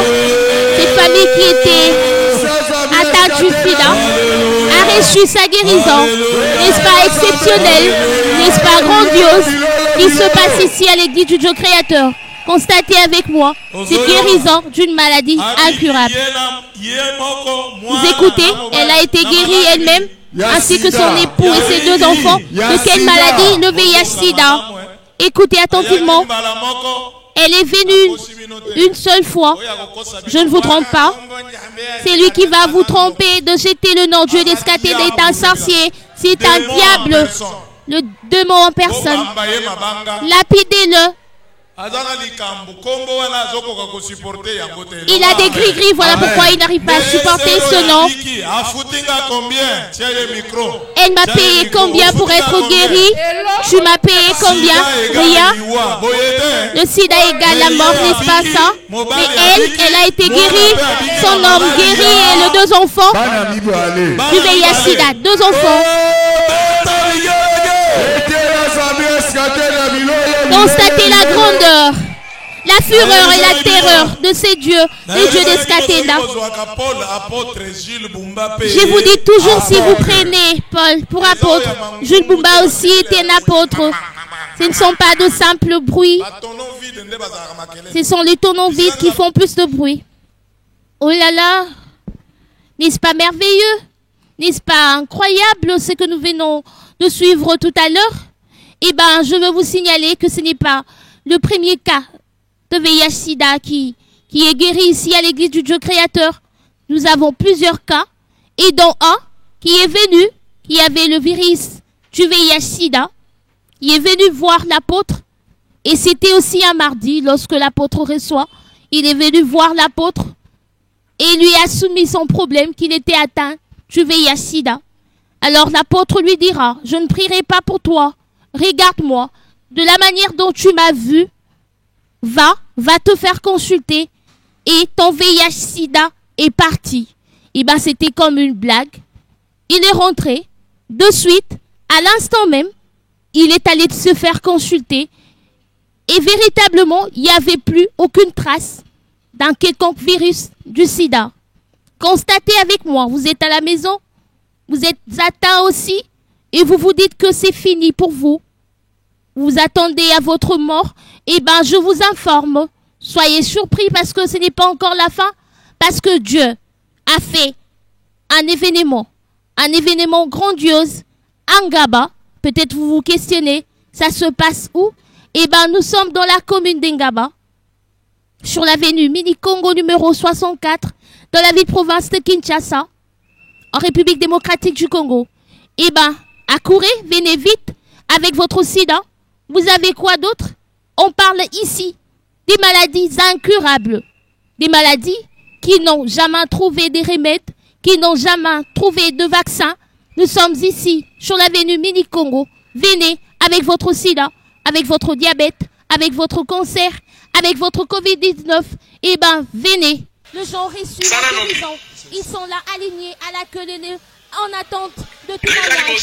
Speaker 6: cette famille qui était atteinte du sida a reçu sa guérison. N'est-ce pas exceptionnel, n'est-ce pas grandiose, qui se passe ici à l'église du Dieu créateur. Constatez avec moi cette guérison d'une maladie incurable. Vous écoutez, elle a été guérie elle-même, ainsi que son époux et ses 2 enfants. De quelle maladie? Le VIH-Sida. Écoutez attentivement. Elle est venue une seule fois. Je ne vous trompe pas. C'est lui qui va vous tromper de jeter le nom. Dieu des Sikatenda est un sorcier. C'est un diable. Le démon en personne. Lapidez-le. Il a des gris-gris, voilà pourquoi il n'arrive pas à supporter ce nom. Elle m'a payé combien pour être guérie? Tu m'as payé combien? Rien. Le sida égale la mort, n'est-ce pas ça? Mais elle a été guérie. Son homme guéri et les 2 enfants. Du VIH-Sida, 2 enfants. Constatez la grandeur, la fureur et la terreur de ces dieux, les dieux d'Escatenda. Je vous dis toujours, si vous prenez Paul pour apôtre, Jules Bumba aussi était un apôtre. Ce ne sont pas de simples bruits. Ce sont les tonneaux vides qui font plus de bruit. Oh là là, n'est-ce pas merveilleux? N'est-ce pas incroyable ce que nous venons de suivre tout à l'heure? Eh bien, je veux vous signaler que ce n'est pas le premier cas de VIH-Sida qui est guéri ici à l'église du Dieu créateur. Nous avons plusieurs cas, et dont un qui est venu, qui avait le virus du VIH-Sida, qui est venu voir l'apôtre, et c'était aussi un mardi lorsque l'apôtre reçoit. Il est venu voir l'apôtre et lui a soumis son problème qu'il était atteint du VIH-Sida. Alors l'apôtre lui dira, je ne prierai pas pour toi. Regarde-moi, de la manière dont tu m'as vu, va te faire consulter et ton VIH-Sida est parti. Et bien c'était comme une blague. Il est rentré, de suite, à l'instant même, il est allé se faire consulter et véritablement, il n'y avait plus aucune trace d'un quelconque virus du sida. Constatez avec moi, vous êtes à la maison, vous êtes atteint aussi et vous vous dites que c'est fini pour vous. Vous attendez à votre mort. Eh bien, je vous informe, soyez surpris parce que ce n'est pas encore la fin, parce que Dieu a fait un événement grandiose en Ngaba. Peut-être vous vous questionnez, ça se passe où? Eh bien, nous sommes dans la commune d'Ngaba, sur l'avenue Mini-Congo numéro 64, dans la ville-province de Kinshasa, en République démocratique du Congo. Eh bien, accourez, venez vite avec votre sida. Vous avez quoi d'autre? On parle ici des maladies incurables, des maladies qui n'ont jamais trouvé des remèdes, qui n'ont jamais trouvé de vaccin. Nous sommes ici, sur l'avenue Mini-Congo. Venez avec votre sida, avec votre diabète, avec votre cancer, avec votre Covid-19. Eh bien, venez. Le gens reçus la guérison, ils sont là alignés à la queue de nez, en attente de témoignage.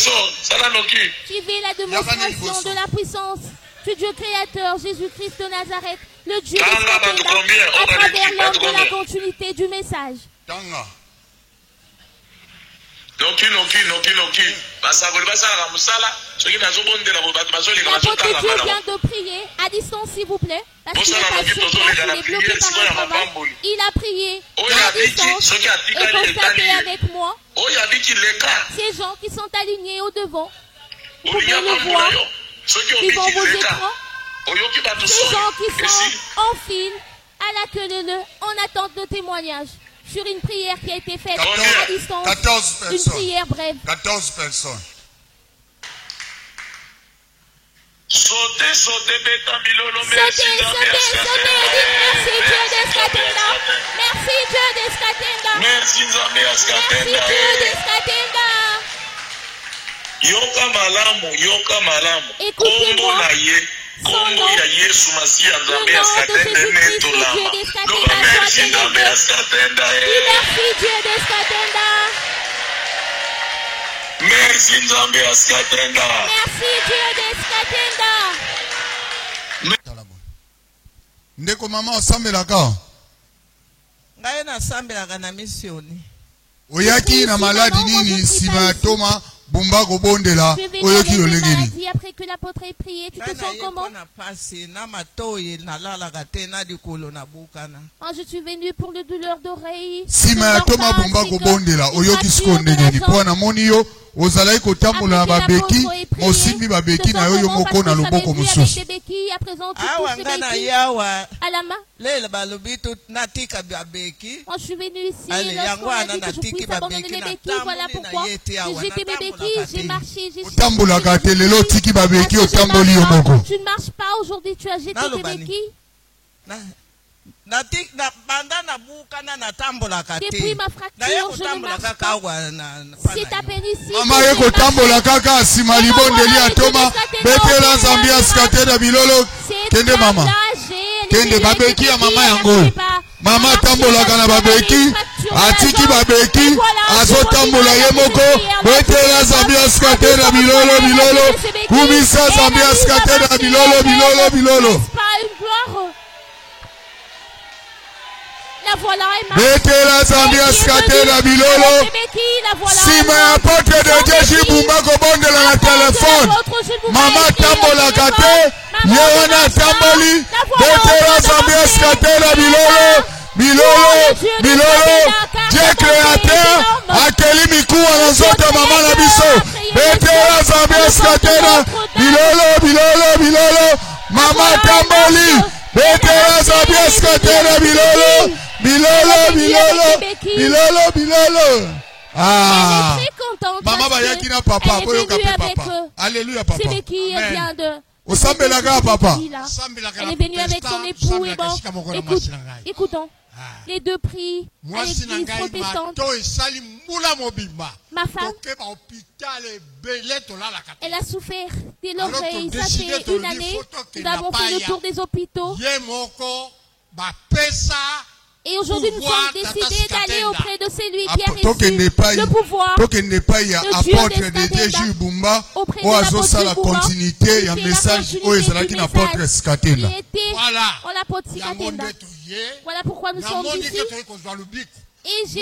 Speaker 6: Suivez la démonstration de la puissance du Dieu créateur, Jésus-Christ de Nazareth, le Dieu d'Escatenda, à travers l'homme de la continuité du message. N'importe Dieu vient de prier à distance, s'il vous plaît. Parce qu'il n'est pas sur place, il est bloqué par un travail. Il a prié à distance et constaté avec moi ces gens qui sont alignés au devant. Vous pouvez le voir devant vos écrans. Ces gens qui sont en file à la queue de nœud en attente de témoignage. Sur une prière qui a été faite à distance,
Speaker 11: 14 personnes.
Speaker 6: Une prière brève.
Speaker 11: 14 personnes.
Speaker 6: Sautez, merci Dieu d'Escatenda. Merci Dieu d'Escatenda. Merci Dieu d'Escatenda. Écoutez-moi. Kombo ya Yesu Masiya Nzambe Escatenda netolama. Merci Nzambe Escatenda. Merci Dieu d'Escatenda. Merci Nzambe Escatenda. Merci Dieu d'Escatenda.
Speaker 11: Ndeko mama osambelaka.
Speaker 12: Ngaye na sambelaka na misioni.
Speaker 11: Oyaki na maladi nini sima toma Bumba Gobondela oyoki olengeni.
Speaker 6: Après que l'apôtre ait prié, tu te sens comment? Je suis venu pour le douleur d'oreille.
Speaker 11: Sima toma Bumba Gobondela oyoki skondengeni. Pona moni yo ozalaki kotambola na babeki mosimbi babeki na yo moko na loboko mosusu.
Speaker 12: Awa ngana yawa lela balobi tu natika babeki.
Speaker 6: Je suis venu ici lorsqu'on a dit que je puisse abandonner les béquilles. Voilà pourquoi j'étais mes béquilles, j'ai marché, j'ai
Speaker 11: otambolaka te lelo tiki babeki otamboli yo moko.
Speaker 6: Tu ne marches pas aujourd'hui, tu as jeté tes béquilles. Depuis ma fracture, je ne marche pas. C'est à peine ici.
Speaker 11: Mama yeko tambola kaka sima libondeli atoma betela zambia skatera bilolo kende mama. Kende babeki ya mama yango. Mama tambola kana babeki atiki babeki azo tambola ye moko betela zambia skatera bilolo bilolo kumisa zambia skatera bilolo bilolo bilolo.
Speaker 6: Betela
Speaker 11: zambia skatera bilolo. Si ma apôtre de Dieu Bumba kobondela na téléphone. Mama tambola kate. Yewana tamboli. Betela zambia skatera bilolo. Bilolo. Bilolo. Dieu créateur. Akeli mikuwa na zote mama na biso. Betela zambia skatera. Bilolo. Bilolo. Bilolo. Mama tamboli. Betela zambia skatera bilolo. Bilolo, bilolo, bilolo, bilolo. Ah. Maman va yakina papa, boyo kapé papa. Alléluia papa.
Speaker 6: C'est qui vient de.
Speaker 11: Au sambelaga papa.
Speaker 6: Elle est venue avec son époux et bon. Écoutons. Les deux prient à l'église protestante. Ma femme, elle a souffert des l'oreille. Ça fait une année. Nous avons fait le tour des hôpitaux. Et aujourd'hui, nous sommes décidés d'aller auprès de celui qui a reçu le pouvoir, le Dieu de Dieu Bumba, auprès de la continuité, il y a un message qui était en l'apôtre Sikatenda. Voilà pourquoi nous sommes ici. Et j'ai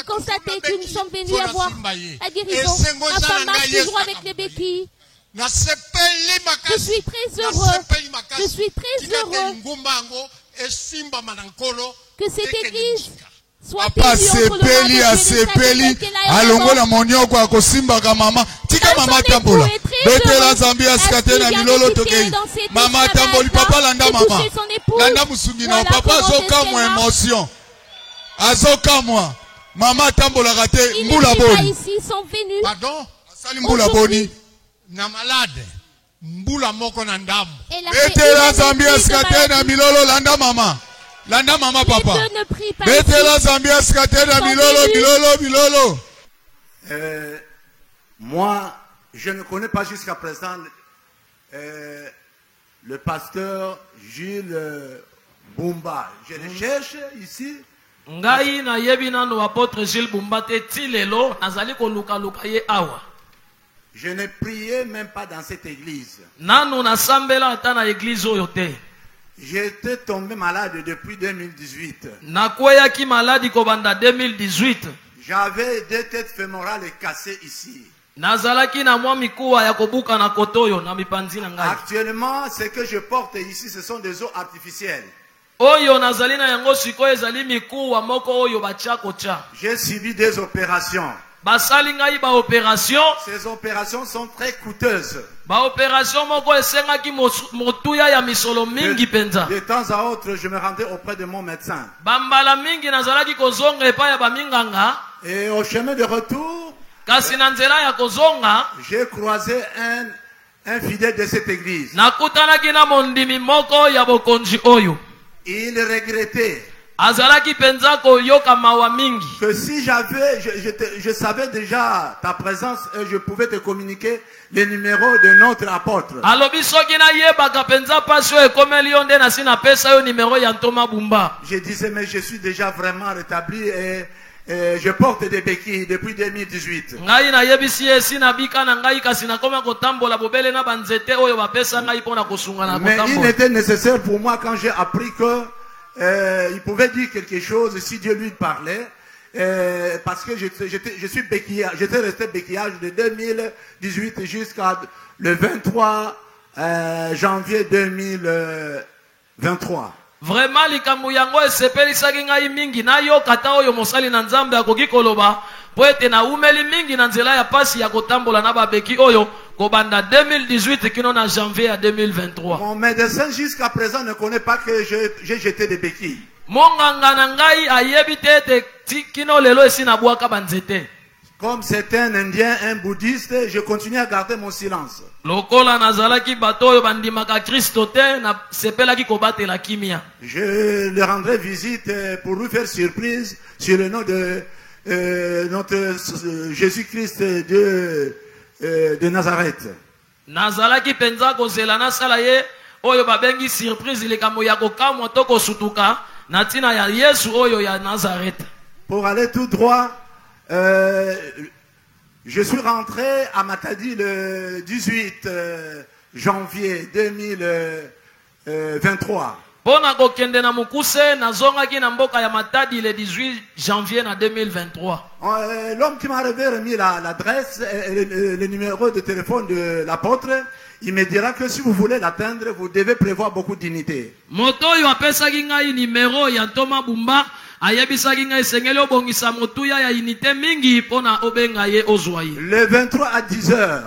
Speaker 6: constaté que nous sommes venus avoir la guérison. Ma femme marche toujours avec les béquilles. Je suis très heureux. Je suis très heureux que cette église soit
Speaker 11: sepeli a sepeli alongola monyoko akosimba ka mama tika mama tambola betela zambia skatena milolo tokei mama tamboli papa landa mama landa musungi na papa azoka mo émotion azoka moi mama tambola kate mbula boni pardon asali mbula boni na malade mbula moko na ndamu betela zambia skatena milolo landa mama. Landa mama papa. Betela zambia skatena bilolo bilolo bilolo.
Speaker 13: Moi, je ne connais pas jusqu'à présent le pasteur Jules Bumba. Je le cherche ici.
Speaker 14: Ngai na yebi nano apôtre Jules Bumba te tilelo nazali ko luka luka ye awa.
Speaker 13: Je ne priais même pas dans cette église.
Speaker 14: Nano na sambela ata na église oyo te.
Speaker 13: J'étais tombé malade depuis 2018.
Speaker 14: Nakweyaki maladi kobanda 2018.
Speaker 13: J'avais deux têtes fémorales cassées ici.
Speaker 14: Nazalaki na mwa mikuwa ya kobuka na kotoyo na mipanzi na ngai.
Speaker 13: Actuellement, ce que je porte ici, ce sont des os artificiels.
Speaker 14: Oyo nazali na yango sikoyo ezali mikuwa moko oyo batia kocha.
Speaker 13: J'ai subi des opérations.
Speaker 14: Basali ngai ba opération.
Speaker 13: Ces opérations sont très coûteuses.
Speaker 14: Ba opération moko esengaki motuya ya misolo mingi penza.
Speaker 13: De temps à autre, je me rendais auprès de mon médecin.
Speaker 14: Bambala mingi nazalaki kozonga epa ya baminganga.
Speaker 13: Et au chemin de retour,
Speaker 14: kasi na nzela ya kozonga,
Speaker 13: j'ai croisé un fidèle de cette église.
Speaker 14: Nakutanaki na mondimi moko ya bokonzi oyo.
Speaker 13: Il regrettait
Speaker 14: azalaki penza koyoka mawa mingi.
Speaker 13: Que si je savais déjà ta présence et je pouvais te communiquer les numéros de notre apôtre.
Speaker 14: Alobi soki na yebaka penza pasio ekomeli yo nde na sina pesa yo numéro ya Ntoma Bumba.
Speaker 13: Je disais mais je suis déjà vraiment rétabli et je porte des béquilles depuis 2018.
Speaker 14: Ngai na yebisi esi na bika na ngai kasi na koma kotambola bobele na banzete oyo bapesa ngai pona kosunga na kotambola.
Speaker 13: Mais il était nécessaire pour moi quand j'ai appris que il pouvait dire quelque chose si Dieu lui parlait, parce que je suis béquillage, j'étais resté béquillage de 2018 jusqu'à le 23 janvier 2023.
Speaker 14: Vraiment likambo yango esepelisaki ngai mingi na yo kata oyo mosali na Nzambe akoki koloba po ete na umeli mingi na nzela ya pasi ya kotambola na babeki oyo kobanda 2018 kino na janvier ya 2023.
Speaker 13: Mon médecin jusqu'à présent ne connaît pas que j'ai jeté des béquilles.
Speaker 14: Monganga na ngai ayebi te ete kino lelo esi na bwaka banzete.
Speaker 13: Comme c'est un Indien, un bouddhiste, je continue à garder mon silence.
Speaker 14: Lokola nazalaki bato oyo bandimaka Kristo te na sepelaki kobatela kimia.
Speaker 13: Je le rendrai visite pour lui faire surprise sur le nom de notre Jésus-Christ de Nazareth.
Speaker 14: Nazalaki penza kozela na sala ye oyo babengi surprise likambo ya kokamwa to kosutuka na tina ya Yesu oyo ya Nazareth.
Speaker 13: Pour aller tout droit, je suis rentré à Matadi le 18 janvier 2023.
Speaker 14: Pona kokende na mukuse nazongaki na mboka ya Matadi le 18 janvier na 2023.
Speaker 13: L'homme qui m'a remis l'adresse et le numéro de téléphone de l'apôtre, il me dira que si vous voulez l'atteindre, vous devez prévoir beaucoup d'unités.
Speaker 14: Moto yo apesaki ngai numéro ya Thomas Bumba ayebisaki ngai sengeli obongisa motuya ya unité mingi pona obenga ye ozwa ye.
Speaker 13: Le 23 à 10h.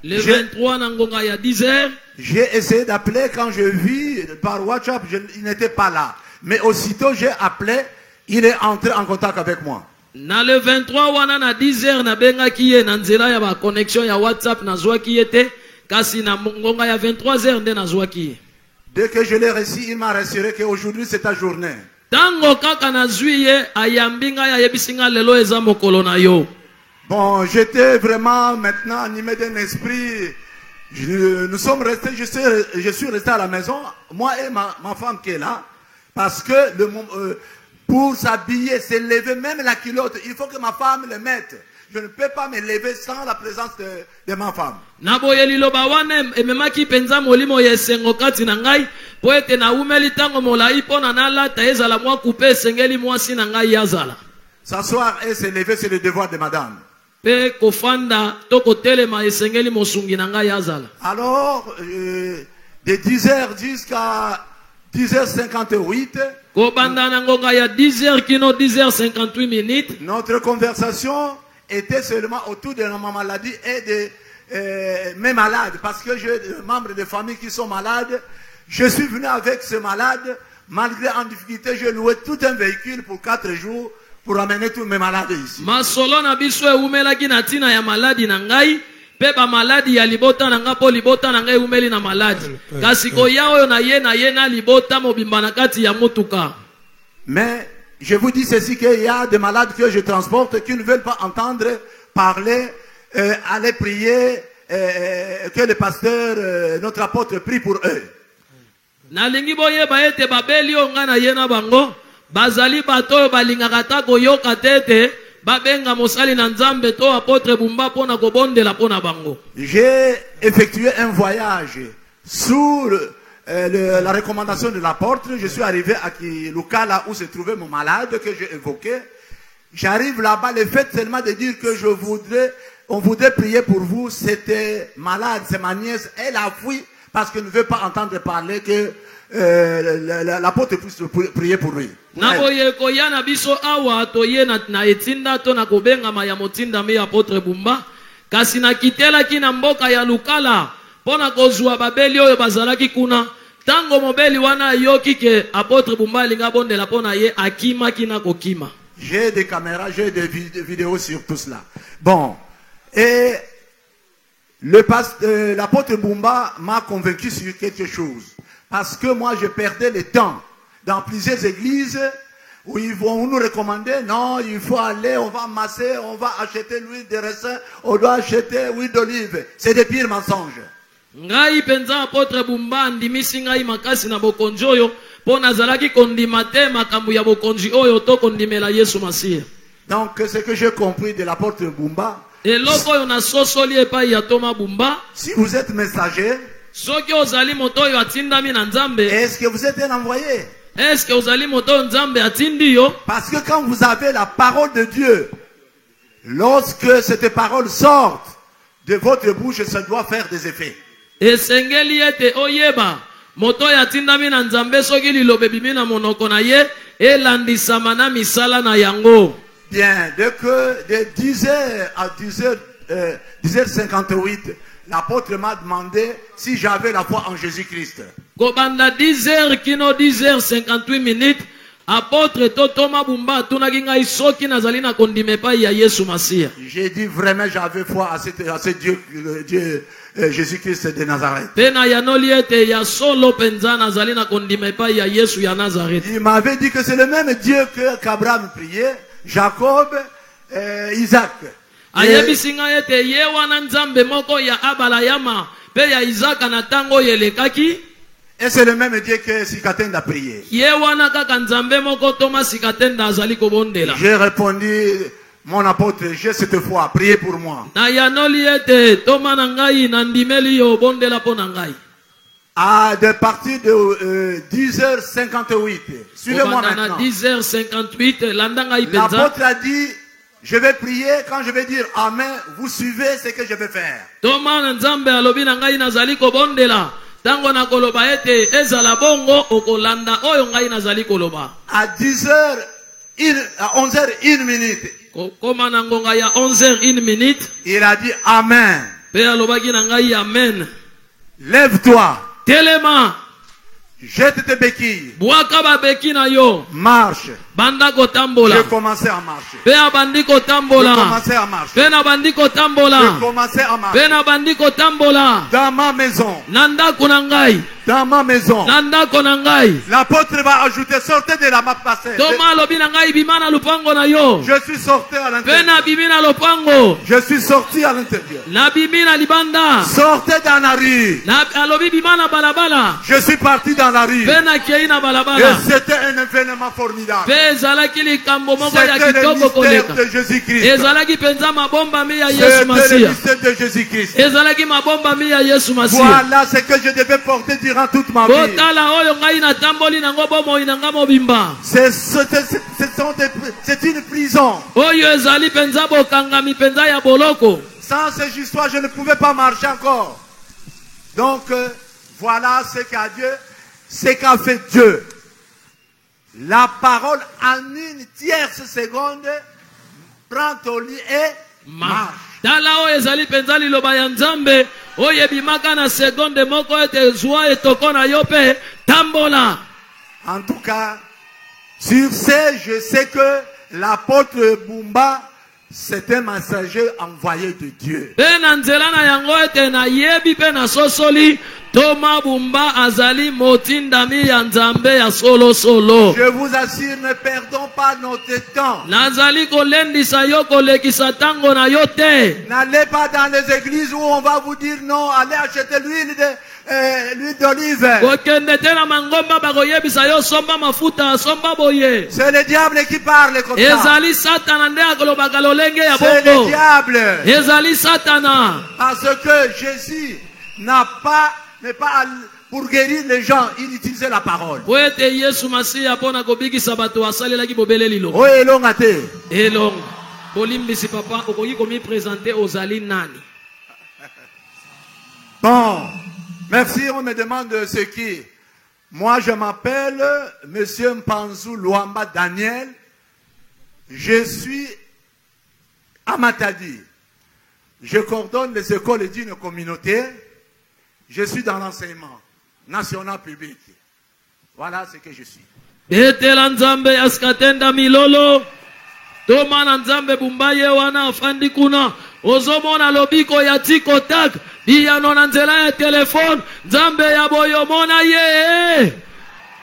Speaker 14: Le 23 na ngonga ya 10h.
Speaker 13: J'ai essayé d'appeler quand je vis par WhatsApp, il n'était pas là. Mais aussitôt j'ai appelé, il est entré en contact avec moi.
Speaker 14: Na le 23 wana na 10h na benga kiye na nzela ya ba connexion ya WhatsApp na zwa kiye te kasi na ngonga ya 23h nde na zwa kiye.
Speaker 13: Dès que je l'ai reçu, il m'a rassuré qu'aujourd'hui c'est ta journée.
Speaker 14: Tango kaka na zwiye ayambinga ya yebisinga lelo eza mokolo na yo.
Speaker 13: Bon, j'étais vraiment maintenant animé d'un esprit. Nous sommes restés, je suis resté à la maison, moi et ma femme qui est là, parce que pour s'habiller, se lever, même la culotte, il faut que ma femme le mette. Je ne peux pas me lever sans la présence de ma femme.
Speaker 14: Naboyeli loba wane ememaki penza molimo yesengo kati na ngai po ete na umeli tango molai pona na lata ezala mwa coupe sengeli mwasi na ngai yazala.
Speaker 13: S'asseoir et se lever, c'est le devoir de madame.
Speaker 14: Pe kofanda toko telema esengeli mosungi na ngai yazala.
Speaker 13: Alors de 10h jusqu'à 10h58,
Speaker 14: kobanda na ngonga ya 10h kino 10h58 minutes,
Speaker 13: notre conversation était seulement autour de ma maladie et de mes malades, parce que j'ai des membres de famille qui sont malades. Je suis venu avec ce malade, malgré en difficulté, j'ai loué tout un véhicule pour 4 jours pour amener tous mes malades ici.
Speaker 14: Masolo na biso eumelaki na tina ya maladi na ngai, pe ba maladi ya libota na nga po libota na ngai umeli na maladi. Kasi ko ya oyo na ye na libota mobimba na kati ya mutuka.
Speaker 13: Mais je vous dis ceci, qu'il y a des malades que je transporte qui ne veulent pas entendre parler, aller prier, que le pasteur, notre apôtre prie pour eux.
Speaker 14: Nalingi boye ba ete babeli onga na ye na bango, bazali bato balingaka ta koyoka tete, babenga mosali na nzambe to apôtre Bumba pona kobondela pona bango.
Speaker 13: J'ai effectué un voyage sous la recommandation de l'apôtre. Je suis arrivé à Kilukala où se trouvait mon malade que j'ai évoqué. J'arrive là-bas, le fait seulement de dire que on voudrait prier pour vous, c'était malade, c'est ma nièce, elle a fui parce qu'elle ne veut pas entendre parler que l'apôtre puisse prier pour lui.
Speaker 14: Naboye koyana biso awa toye na etinda to na kobengama ya motinda me apôtre Bumba kasi na kitela kina mboka ya Lukala pona kozwa babeli oyo bazalaki kuna tango mobeli wana yoki ke apôtre Bumba linga bondela pona ye akima kina kokima.
Speaker 13: J'ai des caméras, j'ai des vidéos sur tout cela. Bon, et l'apôtre Bumba m'a convaincu sur quelque chose. Parce que moi, je perdais le temps dans plusieurs églises où ils vont nous recommander, non, il faut aller, on va amasser, on va acheter l'huile de raisin, on doit acheter l'huile d'olive. C'est des pires mensonges.
Speaker 14: Ngai penza apôtre Bumba ndimisi ngai makasi na bokonzi oyo po nazalaki kondima te makambo ya bokonzi oyo to kondimela Yesu Masiya.
Speaker 13: Donc ce que j'ai compris de l'apôtre Bumba,
Speaker 14: eloko oyo na sosoli epai ya Thomas Bumba,
Speaker 13: si vous êtes messager,
Speaker 14: soki ozali moto oyo atindami na Nzambe,
Speaker 13: est-ce que vous êtes un envoyé?
Speaker 14: Est-ce que ozali moto oyo Nzambe atindi yo?
Speaker 13: Parce que quand vous avez la parole de Dieu, lorsque cette parole sort de votre bouche, ça doit faire des effets.
Speaker 14: Esengeli ete oyeba moto oyo atindami na Nzambe soki lilobe bimi na monoko na ye elandisama na misala na yango.
Speaker 13: Bien, de 10h à 10h58, l'apôtre m'a demandé si j'avais la foi en Jésus-Christ.
Speaker 14: Kobanda 10h kino 10h58 minutes. Apôtre Totoma Bumba tunaginga isoki nazali na kondime pa ya Yesu Masia.
Speaker 13: J'ai dit vraiment j'avais foi à ce Dieu, Jésus-Christ de Nazareth.
Speaker 14: Pena ya noliete ya solo penza nazali na kondime pa ya Yesu ya Nazareth.
Speaker 13: Il m'avait dit que c'est le même Dieu qu'Abraham priait, Jacob, Isaac.
Speaker 14: Ayebisinga ete ye wana nzambe moko ya Abalayama pe ya Isaac na tango yelekaki.
Speaker 13: Et c'est le même Dieu que Sikatenda a prié.
Speaker 14: Ye wana kaka nzambe moko Thomas Sikatenda azali kobondela.
Speaker 13: J'ai répondu, mon apôtre, j'ai cette foi, priez pour moi.
Speaker 14: Na ya noliete Thomas nangai nandimeli yo bondela po nangai.
Speaker 13: De partir de 10h58. Suivez-moi maintenant.
Speaker 14: 10h58,
Speaker 13: l'apôtre a dit, je vais prier, quand je vais dire Amen, vous suivez ce que je vais faire.
Speaker 14: Thomas nzambe alobi nangai nazali kobondela. Tango na koloba ete ezala bongo okolanda oyo ngai nazali koloba.
Speaker 13: À 11h01 minute.
Speaker 14: Koma na ngonga ya 11h01 minute.
Speaker 13: Il a dit Amen.
Speaker 14: Pe alobaki na ngai amen.
Speaker 13: Lève-toi.
Speaker 14: Telema.
Speaker 13: Jette tes béquilles.
Speaker 14: Bwaka ba beki na yo.
Speaker 13: Marche.
Speaker 14: Banda kotambola.
Speaker 13: Je commençais à marcher.
Speaker 14: Pe abandi kotambola.
Speaker 13: Je commençais à marcher.
Speaker 14: Pe na bandi kotambola.
Speaker 13: Je commençais à marcher.
Speaker 14: Pe na bandi kotambola.
Speaker 13: Dans ma maison.
Speaker 14: Nanda kunangai.
Speaker 13: Dans ma maison.
Speaker 14: Nanda konangai.
Speaker 13: L'apôtre va ajouter, sortez de la map passée.
Speaker 14: Toma lobi nangai bimana lupango na yo.
Speaker 13: Je suis sorti à l'intérieur.
Speaker 14: Pe na bimina lupango.
Speaker 13: Je suis sorti à l'intérieur.
Speaker 14: Na bimina libanda.
Speaker 13: Sortez dans la rue.
Speaker 14: Na alobi bimana balabala.
Speaker 13: Je suis parti dans la rue.
Speaker 14: Pe na keina balabala.
Speaker 13: Et c'était un événement formidable.
Speaker 14: Pe ezalaki likambo moko ya
Speaker 13: C'était le
Speaker 14: kitoko koleka.
Speaker 13: mystère de Jésus-Christ.
Speaker 14: Ezalaki penza mabomba mi ya Yesu Masia.
Speaker 13: C'était le mystère de Jésus-Christ.
Speaker 14: Ezalaki mabomba mi ya Yesu Masia.
Speaker 13: Voilà ce que je devais porter durant toute ma vie.
Speaker 14: Botala oyo ngai na tamboli nango bomo inanga mobimba.
Speaker 13: C'est une prison.
Speaker 14: Oyo ezali penza bokangami penza ya boloko.
Speaker 13: Sans ces histoires, je ne pouvais pas marcher encore. Donc, voilà ce qu'a fait Dieu. La parole en une tierce seconde prend ton lit et marche.
Speaker 14: Tala oyo ezali penza liloba ya Nzambe oyo ebimaka na seconde moko ete zwa etoko na yo pe tambola.
Speaker 13: En tout cas, sur ce, je sais que l'apôtre Bumba, c'est un messager envoyé de Dieu.
Speaker 14: Pe na nzela na yango ete na yebi pe na sosoli Thomas Bumba azali motindami ya Nzambe ya solo solo.
Speaker 13: Je vous assure, ne perdons pas notre temps.
Speaker 14: Nazali kolendisa yo kolekisa tango na yo te.
Speaker 13: N'allez pas dans les églises où on va vous dire non, allez acheter l'huile d'olive. C'est le diable qui parle comme ça. C'est le diable. Parce que Jésus n'est pas pour guérir les gens, il utilisait la parole. Oh, elonga te.
Speaker 14: Elonga. Bolimbisi papa okoki komi présenter aux ali nani.
Speaker 13: Bon, merci, on me demande ce qui. Moi, je m'appelle Monsieur Mpanzu Luamba Daniel. Je suis à Matadi. Je coordonne les écoles d'une communauté. Je suis dans l'enseignement national public. Voilà ce que je suis.
Speaker 14: Betela Nzambe askatenda milolo. Toma na Nzambe Bumbaye wana afandi kuna. Ozomona lobiko ya tikotak. Biyano na nzela ya telefone. Nzambe ya boyo mona ye.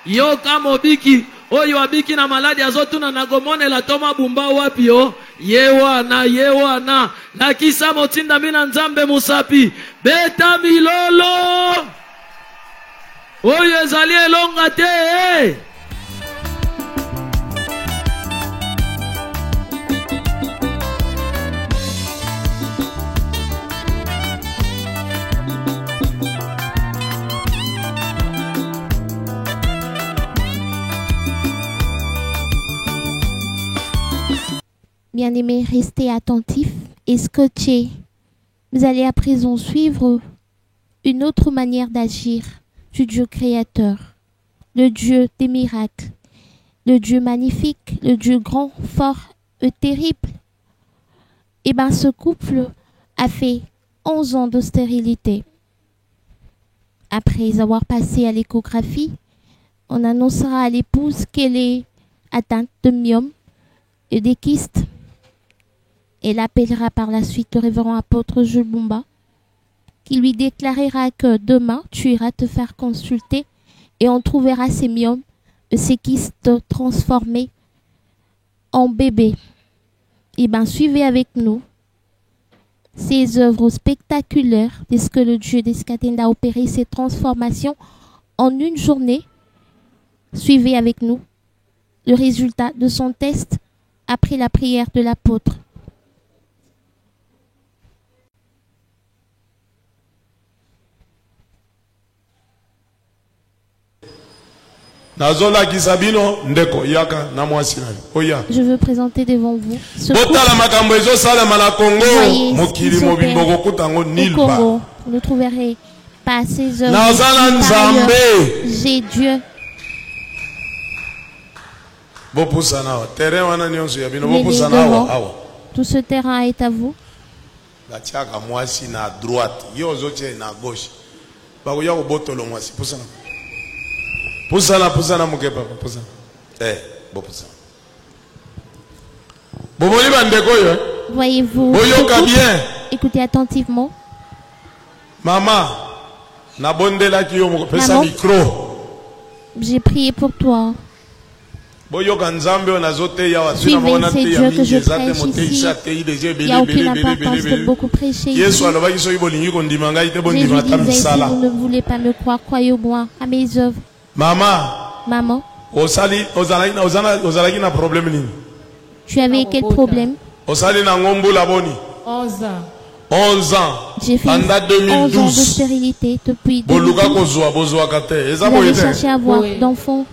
Speaker 14: Yoka mobiki. Oyo abiki na maladi azotuna nagomone la Toma Bumba wapi yo. Yewana. Nakisa motinda mina Nzambe musapi. Beta milolo. Oyo ezali elonga te.
Speaker 6: Bien-aimés, restez attentifs et scotchés. Vous allez à présent suivre une autre manière d'agir du Dieu créateur, le Dieu des miracles, le Dieu magnifique, le Dieu grand, fort terrible. Et bien, ce couple a fait 11 ans de stérilité. Après avoir passé à l'échographie, on annoncera à l'épouse qu'elle est atteinte de myome et des kystes. Elle appellera par la suite le révérend apôtre Jules Bumba, qui lui déclarera que demain, tu iras te faire consulter et on trouvera ces myomes, ces kystes transformés en bébés. Et bien, suivez avec nous ces œuvres spectaculaires, puisque le Dieu d'Eskatenda a opéré ces transformations en une journée. Suivez avec nous le résultat de son test après la prière de l'apôtre.
Speaker 3: Je
Speaker 6: veux présenter devant vous ce Congo. Vous ne trouverez pas ces œuvres. J'ai Dieu. Tout ce terrain est à vous.
Speaker 3: Pusana muke papa pusana. Bo pusana.
Speaker 6: Voyez-vous, écoutez attentivement.
Speaker 3: Maman,
Speaker 6: j'ai prié pour toi. Suivez ces dieux que je prêche ici. Il n'y a aucune importance de beaucoup prêcher ici. Jésus disait, si vous ne voulez pas me croire, croyez au moi, à mes œuvres. Maman, tu avais quel problème?
Speaker 3: 11 ans.
Speaker 6: J'ai fait 11 ans de stérilité depuis 2012. Vous avez cherché à avoir d'enfants.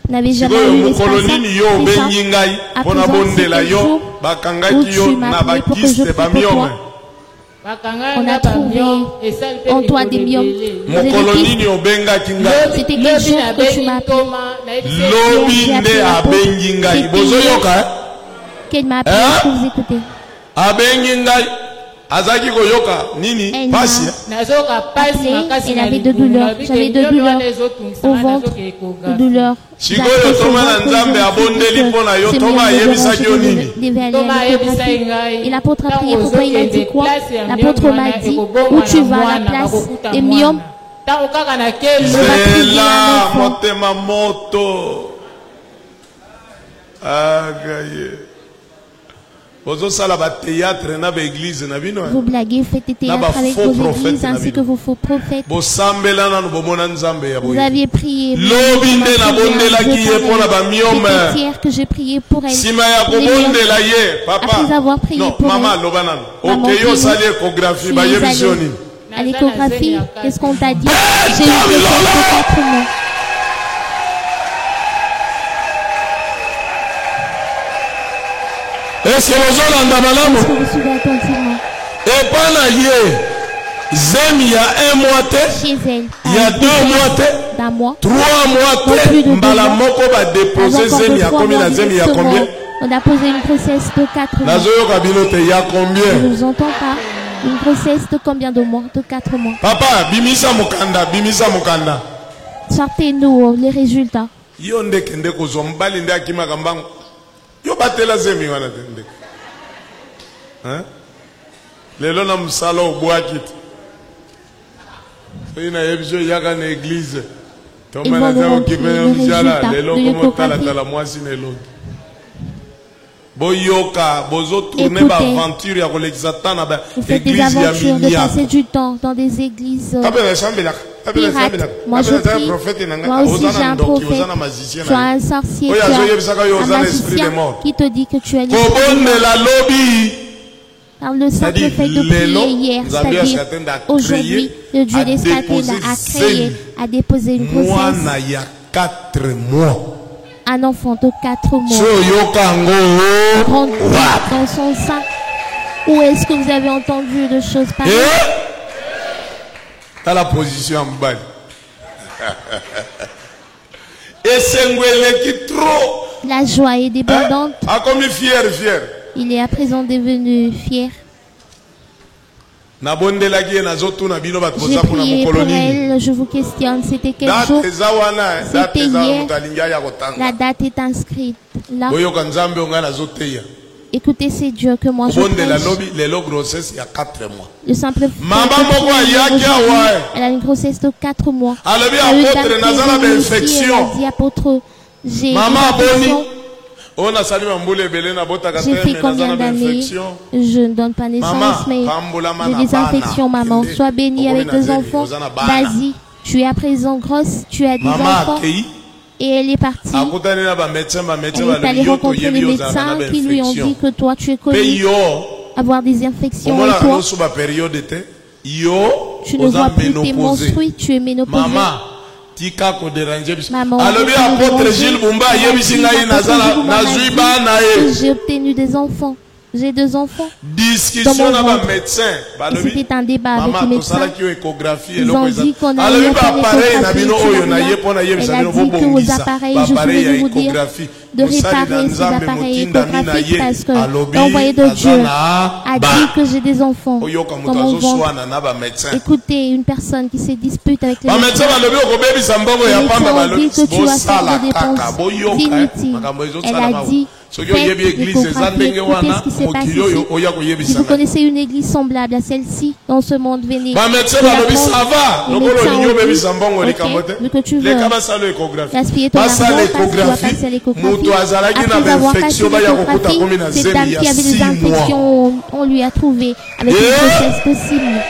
Speaker 6: Vous n'avez jamais eu l'espace. Après avoir où tu m'as appelé pour que je prie pour toi. On a trouvé en toi des myomes. C'était quel jour que tu m'as appelé? Qu'elle m'a appelé pour vous écouter.
Speaker 3: Azaki koyoka nini pasi
Speaker 6: elle avait de douleurs, j'avais de douleurs au ventre, de douleurs.
Speaker 3: Sikoyo toma na nzambe abondeli pona yo toma yebisaki yo nini.
Speaker 6: Et l'apôtre a prié pour toi, il a dit quoi? L'apôtre m'a dit où tu vas à la place des myomes.
Speaker 3: C'est là motema moto. Agaye.
Speaker 6: Vous blaguez, faites des théâtres avec vos églises ainsi que vos faux prophètes. Vous aviez prié. C'était hier que j'ai prié pour elle. Après avoir prié pour elle. À l'échographie, qu'est-ce qu'on t'a dit? J'ai eu des de 4 mois.
Speaker 3: Est-ce que vous suivez attentivement? Et pendant Zem, il y a 1 mois, il y a 2 mois, 3 mois, Mbalamoko va déposer Zem, il y a combien? Zem, il y a combien?
Speaker 6: On a posé une grossesse de 4 mois.
Speaker 3: Il y a combien?
Speaker 6: Je ne vous entends pas. Une grossesse de combien de mois? De 4 mois.
Speaker 3: Papa, bimisa mukanda, bimisa mukanda.
Speaker 6: Sortez-nous les résultats.
Speaker 3: Yonde kende kozwa mbali nde akima kambango. Yo batela Zemi wana tende. Hein? Lelo na msala obwakiti. Ina yebjo yaka na église. Toma na zao kipena mjala lelo komo tala mwasi nelo. Boyoka bozo tourner ba aventure ya kolexatana ba église ya minia.
Speaker 6: De passer du temps dans des églises. Moi je prie, moi aussi j'ai un prophète, tu as un sorcier, tu as un magicien qui te dit que tu es libre. Par le simple fait de prier hier, c'est-à-dire aujourd'hui, le Dieu d'Eskatenda a créé, a déposé une grossesse. Un enfant de 4 mois. Rentre dans son sein. Où est-ce que vous avez entendu de choses pareilles?
Speaker 3: T'as la position en bas. Et c'est un qui trop
Speaker 6: La joie est débordante.
Speaker 5: Fier.
Speaker 6: Il est à présent devenu fier.
Speaker 5: J'ai prié
Speaker 6: pour elle, je vous questionne, c'était quel jour? C'était hier. La date est inscrite là. Écoutez, c'est Dieu que moi je prêche. Le simple fait elle a une grossesse de 4 mois. Elle a dit apôtre, j'ai fait combien d'années? Je ne donne pas naissance, mais j'ai des infections, maman. Sois bénie avec tes enfants. Vas-y, tu es à présent grosse, tu as des enfants. Et elle est partie. Elle est allée rencontrer les médecins qui lui ont dit que toi, tu es connu avoir des infections. Et toi, tu ne vois plus tes menstrues, tu es ménopausée. Maman, j'ai obtenu des enfants. J'ai 2 enfants. Discussion avec médecin. C'était un débat avec le médecin. Ils ont dit qu'on allait faire l'échographie. Elle a dit que vos appareils, je voulais vous dire de réparer ces appareils échographiques parce que l'envoyé de Dieu a dit que j'ai des enfants dans mon ventre. Écoutez, une personne qui se dispute avec les médecins, ont dit que tu vas faire des dépenses inutiles. Elle a dit faites l'échographie, écoutez ce qui s'est passé ici. Si vous connaissez une église semblable à celle-ci dans ce monde, venez. Les médecins ont dit, ok, que tu veux gaspiller ton argent, tu dois passer à l'échographie. Après avoir passé l'échographie, cette dame qui avait des infections, on lui a trouvé avec une grossesse possible.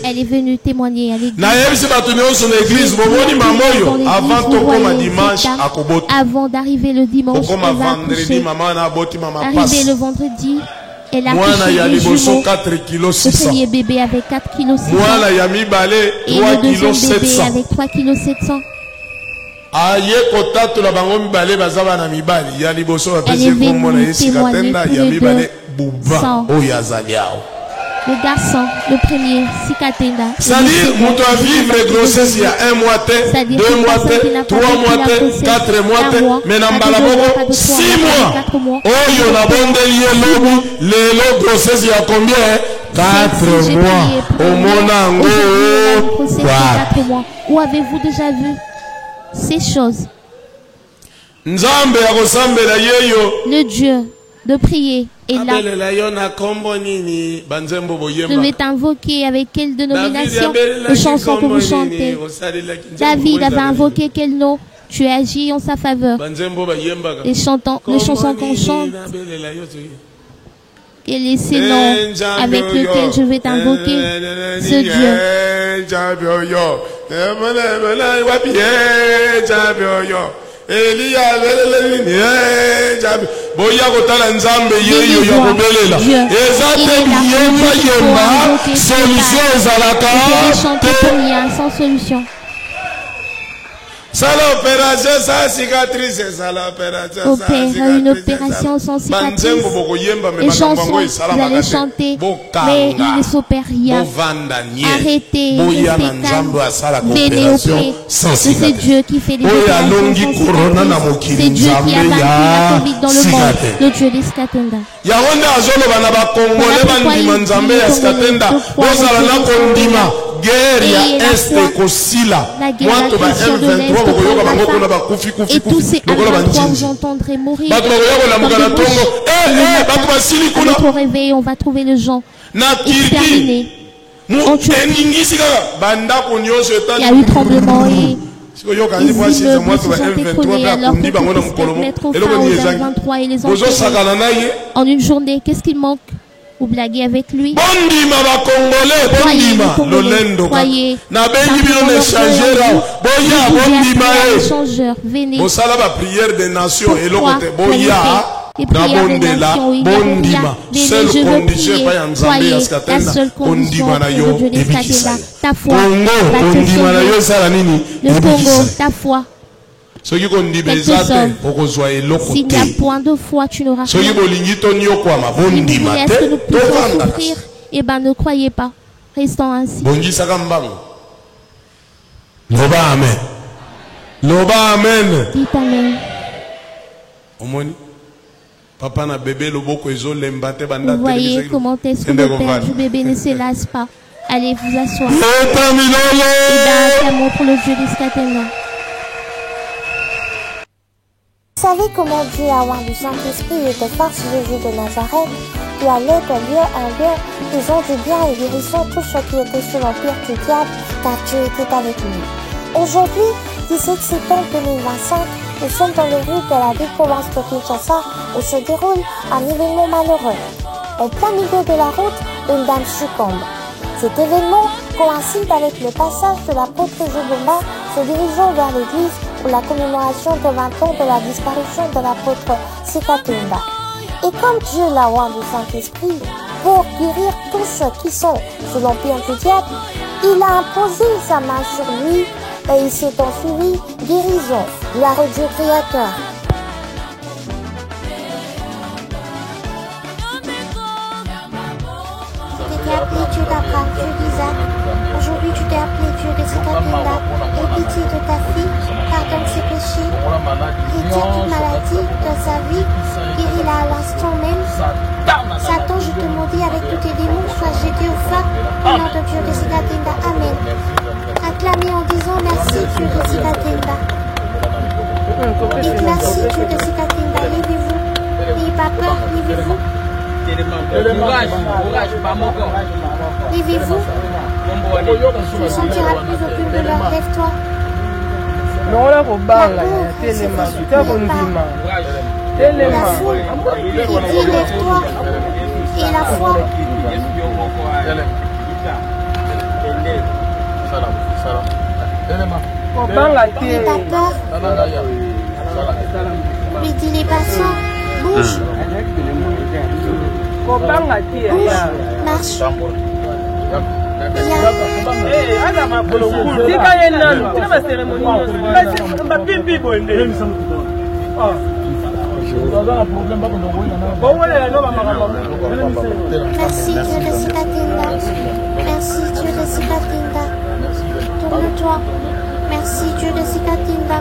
Speaker 6: Elle est venue témoigner à l'église. Avant d'arriver le dimanche, elle va accoucher. Arrivé le vendredi, elle a accouché des jumeaux. Le premier bébé avec 4,6 kg et le deuxième bébé avec 3,7 kg. Elle est venue témoigner tous les deux sans le garçon, le premier, Sikatenda.
Speaker 5: C'est-à-dire, on doit vivre grossesse il y a 1 mois, 2 mois, 3 mois, 4 mois, mais dans Balaboko, 6 mois. Oh, il y a la grossesse il y a combien? 4 mois. Au Monango.
Speaker 6: 4 mois. Où avez-vous déjà vu ces choses? Le Dieu de prier est là. Je vais t'invoquer avec quelle dénomination de chansons que vous chantez. David avait invoqué quel nom? Tu agis en sa faveur. Les chansons qu'on chante. Quel est ce nom avec lequel je vais t'invoquer? Ce Dieu. Sans solution. Opère une opération sans cicatrice. Les chansons, vous allez chanter, mais il ne s'opère rien. Arrêtez, restez calme. Venez auprès de ce Dieu qui fait des opérations sans cicatrice. C'est Dieu qui a vaincu la Covid dans le monde, le Dieu des Skatenda.
Speaker 5: Guerre ya est kosila watu ba M23 bokoyoka bango kuna bakufi
Speaker 6: et tous ces M23 vous entendrez mourir. Notre réveil, on va trouver les gens exterminés. Il y a eu tremblement et les immeubles se sont écroulés alors que tout peut mettre au fin aux M23 et les enterrer. En une journée, qu'est-ce qu'il manque? Vous blaguez avec lui. Croyez. Changeur, venez.
Speaker 5: Prière des nations et l'autre
Speaker 6: les prières des nations, il y a seule condition, croyez, la seule condition de Dieu des Skatenda, ta foi, le Congo, ta foi. S'il n'y a point de foi, tu n'auras rien. Si vous voulez est-ce que nous pouvons souffrir? Eh bien, ne croyez pas. Restons ainsi.
Speaker 11: Loba amen.
Speaker 6: Dites amen.
Speaker 11: Omoni. Papa na bébé loboko ezolemba te banda.
Speaker 6: Vous voyez comment est-ce que le père du bébé ne se lasse pas. Allez vous asseoir. Et d'un amour pour le Dieu de Skatena.
Speaker 15: Vous savez comment Dieu a oint du Saint-Esprit et de force Jésus de Nazareth, qui allait de lieu en lieu, faisant du bien et guérissant tous ceux qui étaient sous l'empire du diable, car Dieu était avec lui. Aujourd'hui, 17 septembre 2025, nous sommes dans les rues de la ville province de Kinshasa, où se déroule un événement malheureux. Au plein milieu de la route, une dame succombe. Cet événement coïncide avec le passage de l'apôtre Jobomba se dirigeant vers l'église pour la commémoration de 20 ans de la disparition de l'apôtre Sikatimba. Et comme Dieu l'a oint du Saint-Esprit pour guérir tous ceux qui sont sous l'empire du diable, il a imposé sa main sur lui et il s'est enfui guérison, gloire au Dieu créateur. Appelé Dieu d'Abraham, Dieu d'Isaac. Aujourd'hui, tu t'es appelé Dieu de Sikatinda. Aie pitié de ta fille, pardonne ses péchés, retire toute maladie de sa vie, guéris-la à l'instant même. Satan, je te maudis avec tous tes démons, sois jeté au feu, au nom de Dieu de Sikatinda. Amen. Acclamez en disant merci Dieu de Sikatinda. Dites merci Dieu de Sikatinda. Levez-vous, n'ayez pas peur, levez-vous. Levez-vous. Tu ne sentiras plus aucune douleur. Lève-toi. La foule, il dit lève-toi. Et la foi. N'aie pas peur. Lui dit les passants, bouge. Bouge, marche. Merci Dieu de Sikatinda. Merci Dieu de Sikatinda. Tourne-toi. Merci Dieu de Sikatinda.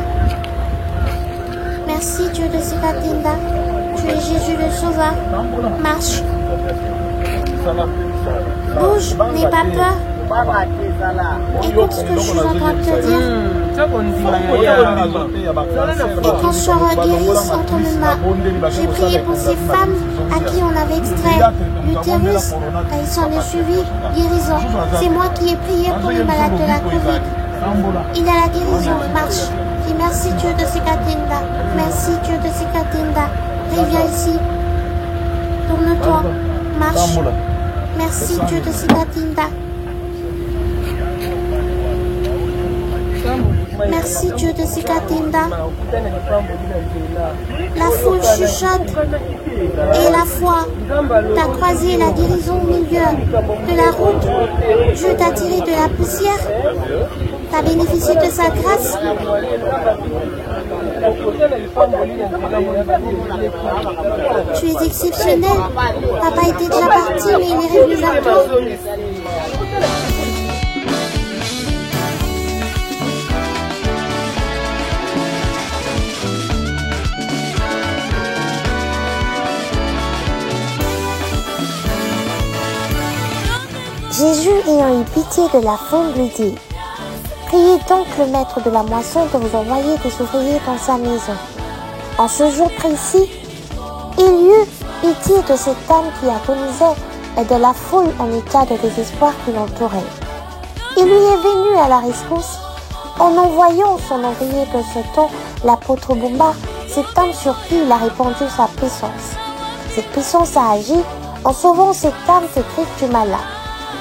Speaker 15: Merci Dieu de Sikatinda. Tu es Jésus le Sauveur. Marche. Bouge, n'aie pas peur. Écoute ce que je suis en train de te dire. Et quand je serai guérisse entre mes mains, j'ai prié pour ces femmes à qui on avait extrait l'utérus et ils s'en est suivi guérison. C'est moi qui ai prié pour les malades de la Covid. Il a la guérison. Marche. Dis merci Dieu de Sikatinda. Merci Dieu de Sikatinda. Reviens ici. Tourne-toi. Marche. Merci Dieu de Sikatinda. Merci Dieu de Sikatinda. La foule chuchote et la foi t'a croisé la guérison au milieu de la route. Dieu t'a tiré de la poussière. T'as bénéficié de sa grâce. Tu es exceptionnel. Papa était déjà parti, mais il est revenu vers toi. Jésus, ayant eu pitié de la foule, lui dit: priez donc le maître de la moisson de vous envoyer des ouvriers dans sa maison. En ce jour précis, il eut pitié de cette âme qui agonisait et de la foule en état de désespoir qui l'entourait. Il lui est venu à la rescousse en envoyant son ouvrier de ce temps, l'apôtre Bumba, cette âme sur qui il a répandu sa puissance. Cette puissance a agi en sauvant cette âme des griffes du malin.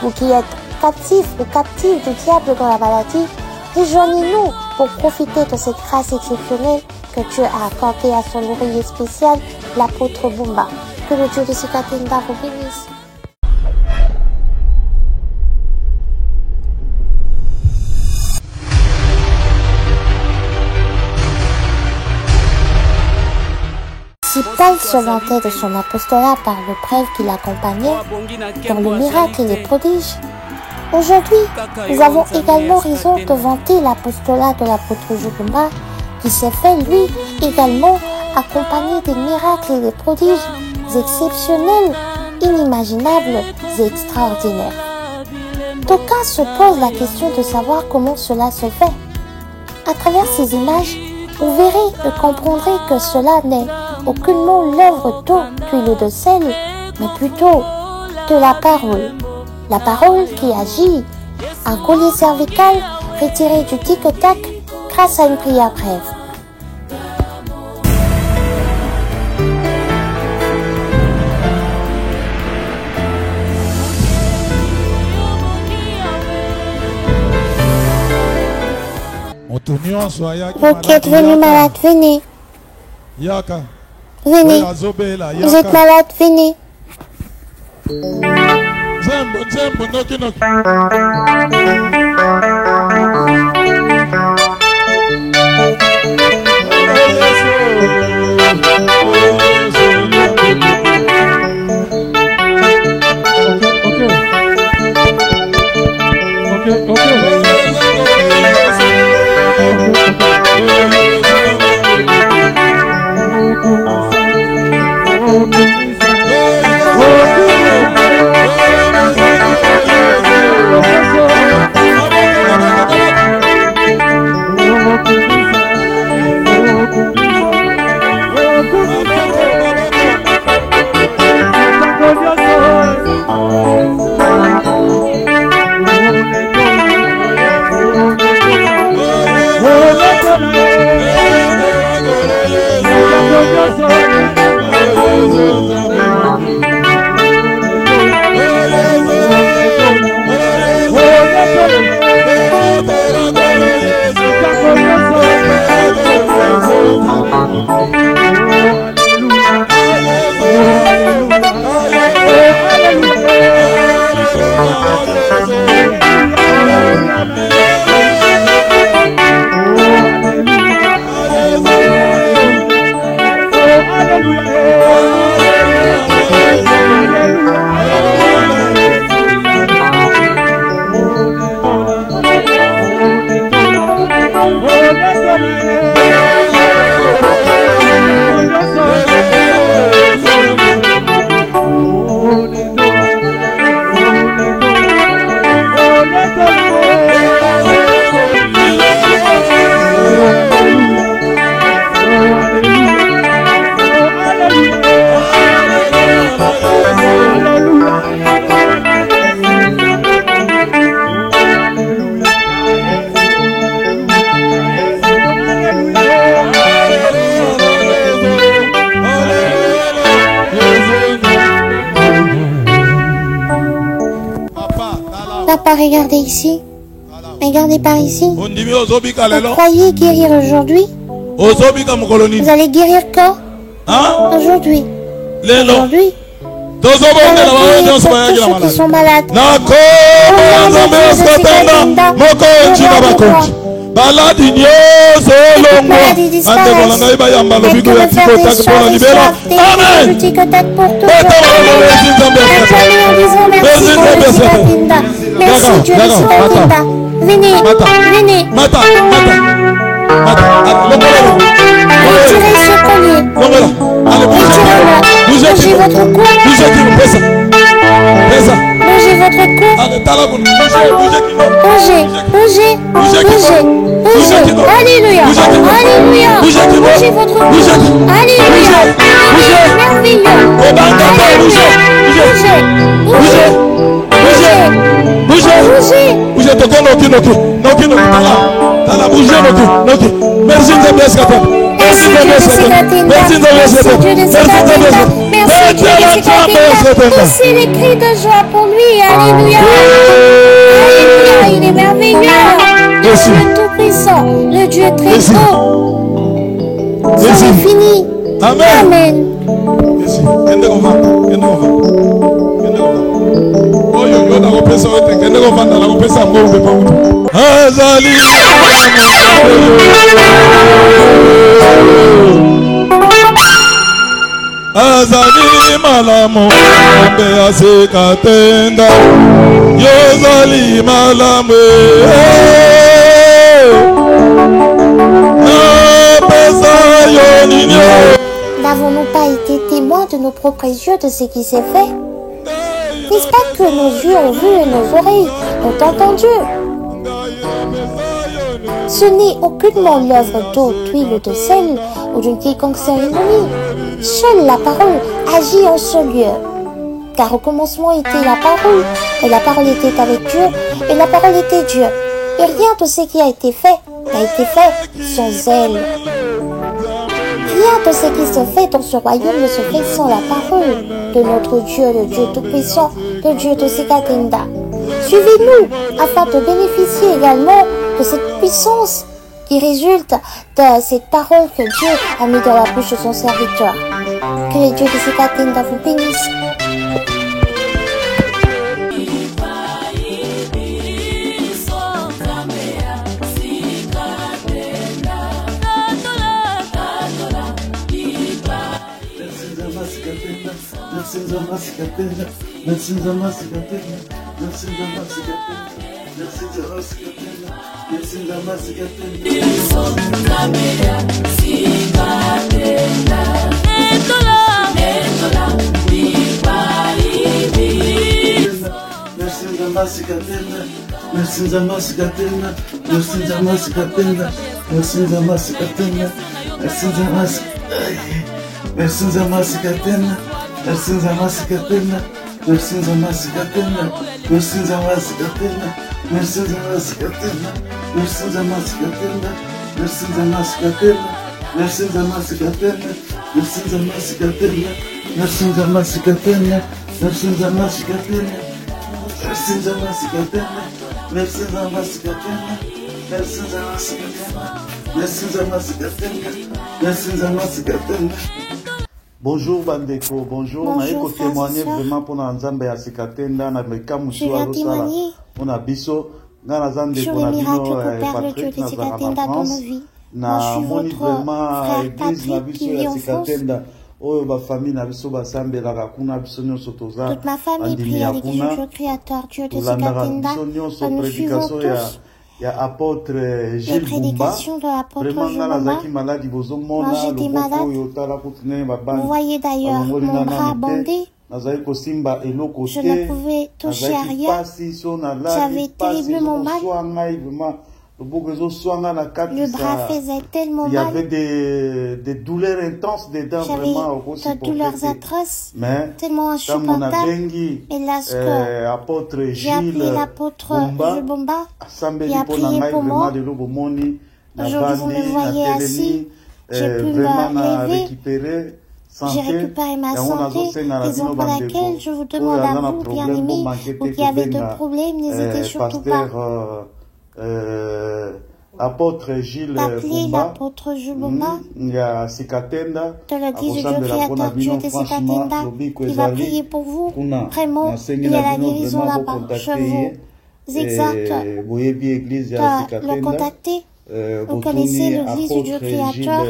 Speaker 15: Vous qui êtes captifs ou captifs du diable dans la maladie, rejoignez-nous pour profiter de cette grâce exceptionnelle que Dieu a accordée à son ouvrier spécial, l'apôtre Bumba. Que le Dieu de Sikatinda vous bénisse. Si Paul se vantait de son apostolat par le preuve qui l'accompagnait, dans le miracle et les prodiges, aujourd'hui, nous avons également raison de vanter l'apostolat de l'apôtre Jobomba qui s'est fait lui également accompagné des miracles et des prodiges exceptionnels, inimaginables et extraordinaires. D'aucuns se posent la question de savoir comment cela se fait. À travers ces images, vous verrez et comprendrez que cela n'est aucunement l'œuvre d'eau, d'huile de sel, mais plutôt de la parole. La parole qui agit, un collier cervical retiré du tic-tac grâce à une prière brève.
Speaker 3: Vous
Speaker 15: qui êtes venu malade, venez. Venez. Vous êtes malade, venez. Regardez ici. Regardez par ici. Vous croyez guérir aujourd'hui? Vous allez guérir quand? Aujourd'hui. Aujourd'hui. Pour ceux qui sont malades.
Speaker 5: Maladie nyonso elongo andekola ngai bayamba lobiko ya tikotaki mpona libela. Amen.
Speaker 15: Merci Dieu, venez, venez. Retirez ce collier. Retirez-le. Bougez votre cou. Bougez votre cou. Bougez, bougez, bougez, bougez. Alléluia, alléluia. Bougez votre cou. Alléluia. Merveilleux.
Speaker 5: Bougez, merci
Speaker 15: Poussez les cris de joie pour lui. Alléluia. Alléluia, il est merveilleux. Le Tout-Puissant, le Dieu très haut. C'est fini. Amen.
Speaker 5: Azali malamu ambe asekatenda yozali malamu Seigneur.
Speaker 15: N'avons-nous pas été témoins de nos propres yeux de ce qui s'est fait? N'est-ce pas que nos yeux ont vu et nos oreilles ont entendu? Ce n'est aucunement l'œuvre d'eau, d'huile ou de sel ou d'une quelconque cérémonie. Seule la parole agit en ce lieu. Car au commencement était la parole, et la parole était avec Dieu, et la parole était Dieu. Et rien de ce qui a été fait n'a été fait sans elle. Rien de ce qui se fait dans ce royaume ne se fait sans la parole de notre Dieu, le Dieu Tout-Puissant, le Dieu de Sikatenda. Suivez-nous afin de bénéficier également de cette puissance qui résulte de cette parole que Dieu a mis dans la bouche de son serviteur. Que les dieux de Sikatenda vous bénissent.
Speaker 3: Bonjour Bandeko, bonjour. Je viens témoigner vraiment pour Nzambe ya Sikatenda na mekamusu alosala on biso na Nzambe pour na bino Patrick na France na moni vraiment église na biso ya Sikatenda oyo ba famille na biso basambelaka kuna biso nyonso toza andimi ya kuna tolandaka biso nyonso prédication ya apôtre Gilles Bumba. Vraiment nazaki maladi bozomona loboko oyo tala kutine babani.
Speaker 15: Vous voyez d'ailleurs mon bras bandé.
Speaker 3: Je ne pouvais toucher à rien.
Speaker 15: J'avais terriblement mal. Le bras faisait tellement mal.
Speaker 3: Il y avait des douleurs intenses dedans, vraiment.
Speaker 15: J'avais des douleurs atroces, tellement insupportables. Et lorsque j'ai appelé l'apôtre Gilles Bumba, il a prié pour moi. Aujourd'hui, vous me voyez assis, j'ai pu me lever. J'ai récupéré ma santé, raison pour laquelle je vous demande à vous, bien-aimés, ou qui avez de problèmes, n'hésitez surtout pas.
Speaker 3: Apôtre Gilles Bumba,
Speaker 15: de l'église du Dieu créateur, Dieu de Sikatenda, qui va prier pour vous. Vraiment, il y a la guérison là-bas. Je vous exhorte de le contacter. Vous connaissez l'église du Dieu créateur.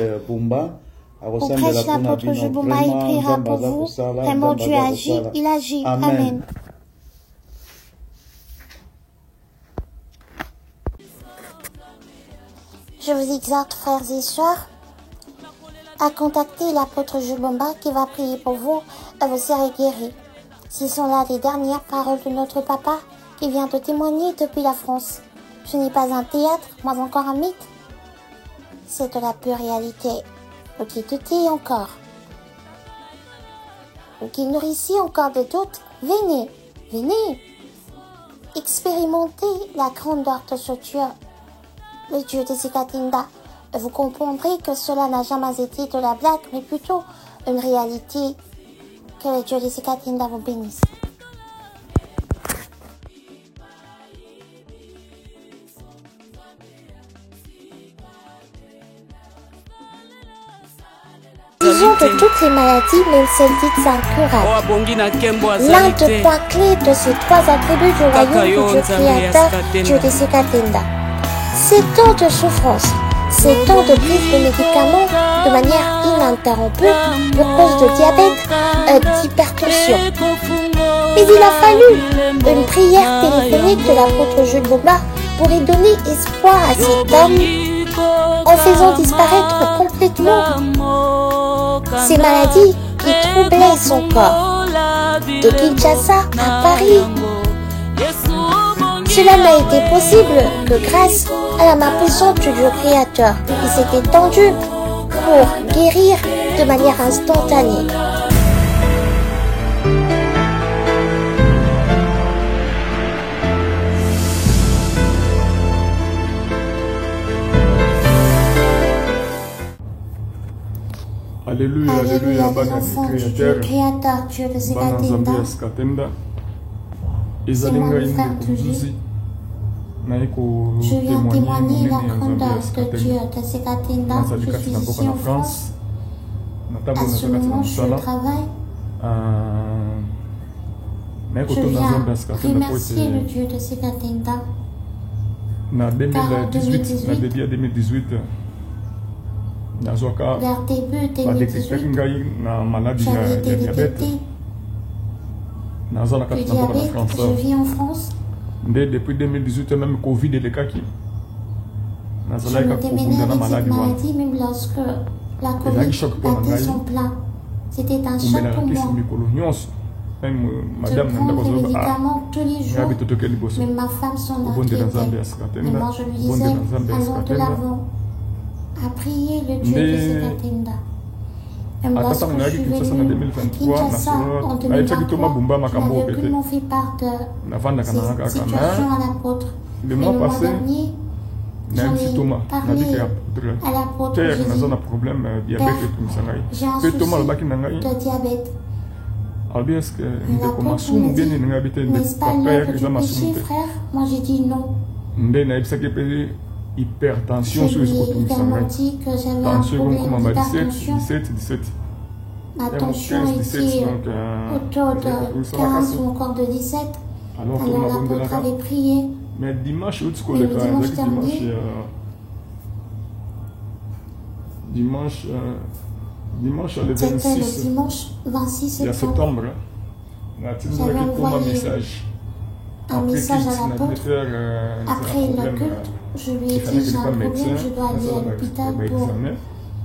Speaker 15: On prêche l'apôtre Gilles Bumba, il priera pour vous. Vraiment, Dieu agit, il agit. Amen. Je vous exhorte, frères et sœurs, à contacter l'apôtre Gilles Bumba qui va prier pour vous et vous serez guéris. Ce sont là les dernières paroles de notre papa qui vient de témoigner depuis la France. Ce n'est pas un théâtre, moins encore un mythe. C'est de la pure réalité. Vous qui doutez encore, vous qui nourrissez encore des doutes, venez, venez, expérimentez la grandeur de ce Dieu, le Dieu de Sikatenda, et vous comprendrez que cela n'a jamais été de la blague, mais plutôt une réalité. Que le Dieu de Sikatenda vous bénisse. Disons de toutes les maladies, même celles dites incurables. L'un des points clés de ces trois attributs du royaume du Dieu créateur, Dieu de Sikatenda. Ces temps de souffrance, ces temps de prise de médicaments de manière ininterrompue pour cause de diabète, d'hypertension. Mais il a fallu une prière téléphonique de l'apôtre Gilles Bumba pour y donner espoir à cet homme en faisant disparaître complètement ces maladies qui troublaient son corps. De Kinshasa à Paris. Cela n'a été possible que grâce à la main puissante du Dieu créateur qui s'est étendue pour guérir de manière instantanée.
Speaker 16: Alléluia, alléluia,
Speaker 15: les enfants du Dieu créateur, Dieu de Sekatenda. C'est moi le frère Tuji. Je viens témoigner la grandeur de Dieu de Sekatenda. Je suis ici en France. À ce moment, je travaille. Je viens remercier le Dieu de Sekatenda. Car en 2018, vers début 2018, j'avais été détecté du diabète. Je vis en France.
Speaker 16: Depuis 2018, même Covid et les kaki.
Speaker 15: Je me démenais avec cette maladie, même lorsque la Covid battait son plein. C'était un choc pour moi. Je prends des médicaments tous les jours, mais ma femme s'en inquiétait. Mais moi je lui disais, allons de l'avant, à prier le Dieu de Sekatenda. Même lorsque je suis venu à Kinshasa en 2023, je n'avais aucunement fait part de ces situations à l'apôtre. Mais le mois dernier, j'en ai parlé à l'apôtre Jésus. Père, j'ai un souci de diabète. L'apôtre me dit, n'est-ce pas l'œuvre du péché, frère? Moi j'ai dit non.
Speaker 16: Hypertension
Speaker 15: je lui ai également dit que j'avais un problème d'hypertension. Ma tension était autour de 15 ou encore de 17. Alors l'apôtre avait prié.
Speaker 16: Mais le dimanche
Speaker 15: dernier,
Speaker 16: dimanche le 26,
Speaker 15: c'était le dimanche 26 septembre. J'avais envoyé un message à l'apôtre. Après le culte, je lui ai dit j'ai un problème, je dois aller à l'hôpital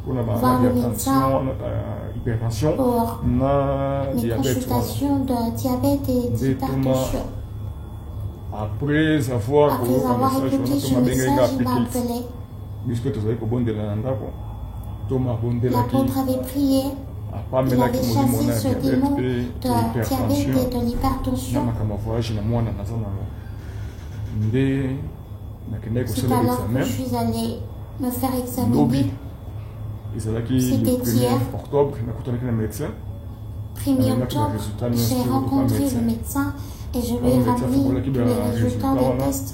Speaker 15: pour voir le médecin pour mes consultations de diabète et d'hypertension.
Speaker 16: Après avoir
Speaker 15: écouté ce message, il m'a appelé. L'apôtre avait prié. Il avait chassé ce démon de diabète et de l'hypertension. C'est alors que je suis allée me faire examiner. C'était hier, 1er octobre, j'ai rencontré le médecin et je lui ai ramené les résultats des tests.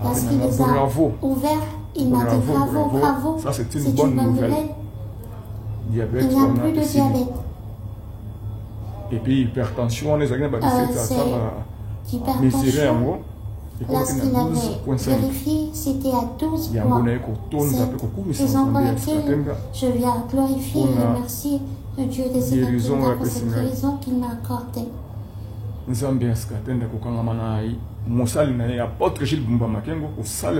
Speaker 15: Lorsqu'il les a ouverts, il m'a dit bravo, bravo, c'est une bonne nouvelle. Il n'y a plus de diabète.
Speaker 16: Et puis hypertension, on les a
Speaker 15: l'hypertension. Lorsqu'il avait vérifié, c'était à 12 points. C'est raison pour laquelle je viens glorifier et remercier le Dieu de Sekatenda pour cette guérison qu'il m'a accordée.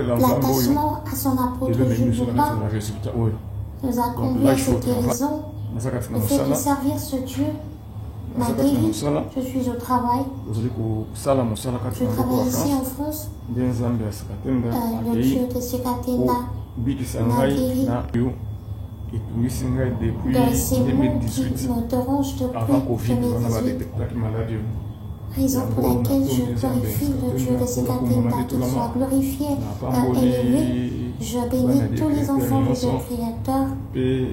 Speaker 15: L'attachement à son apôtre Jules Bumba nous a conduit à cette guérison. Le fait de servir ce Dieu m'a guéri. Je suis au travail. Je travaille ici en France. Le Dieu de Sekatenda m'a guéri de ces mots qui me dérangent depuis 2018. Raison pour laquelle je glorifie le Dieu de Sekatenda, qu'il soit glorifié, élevé. Je bénis tous les enfants du Dieu créateur, le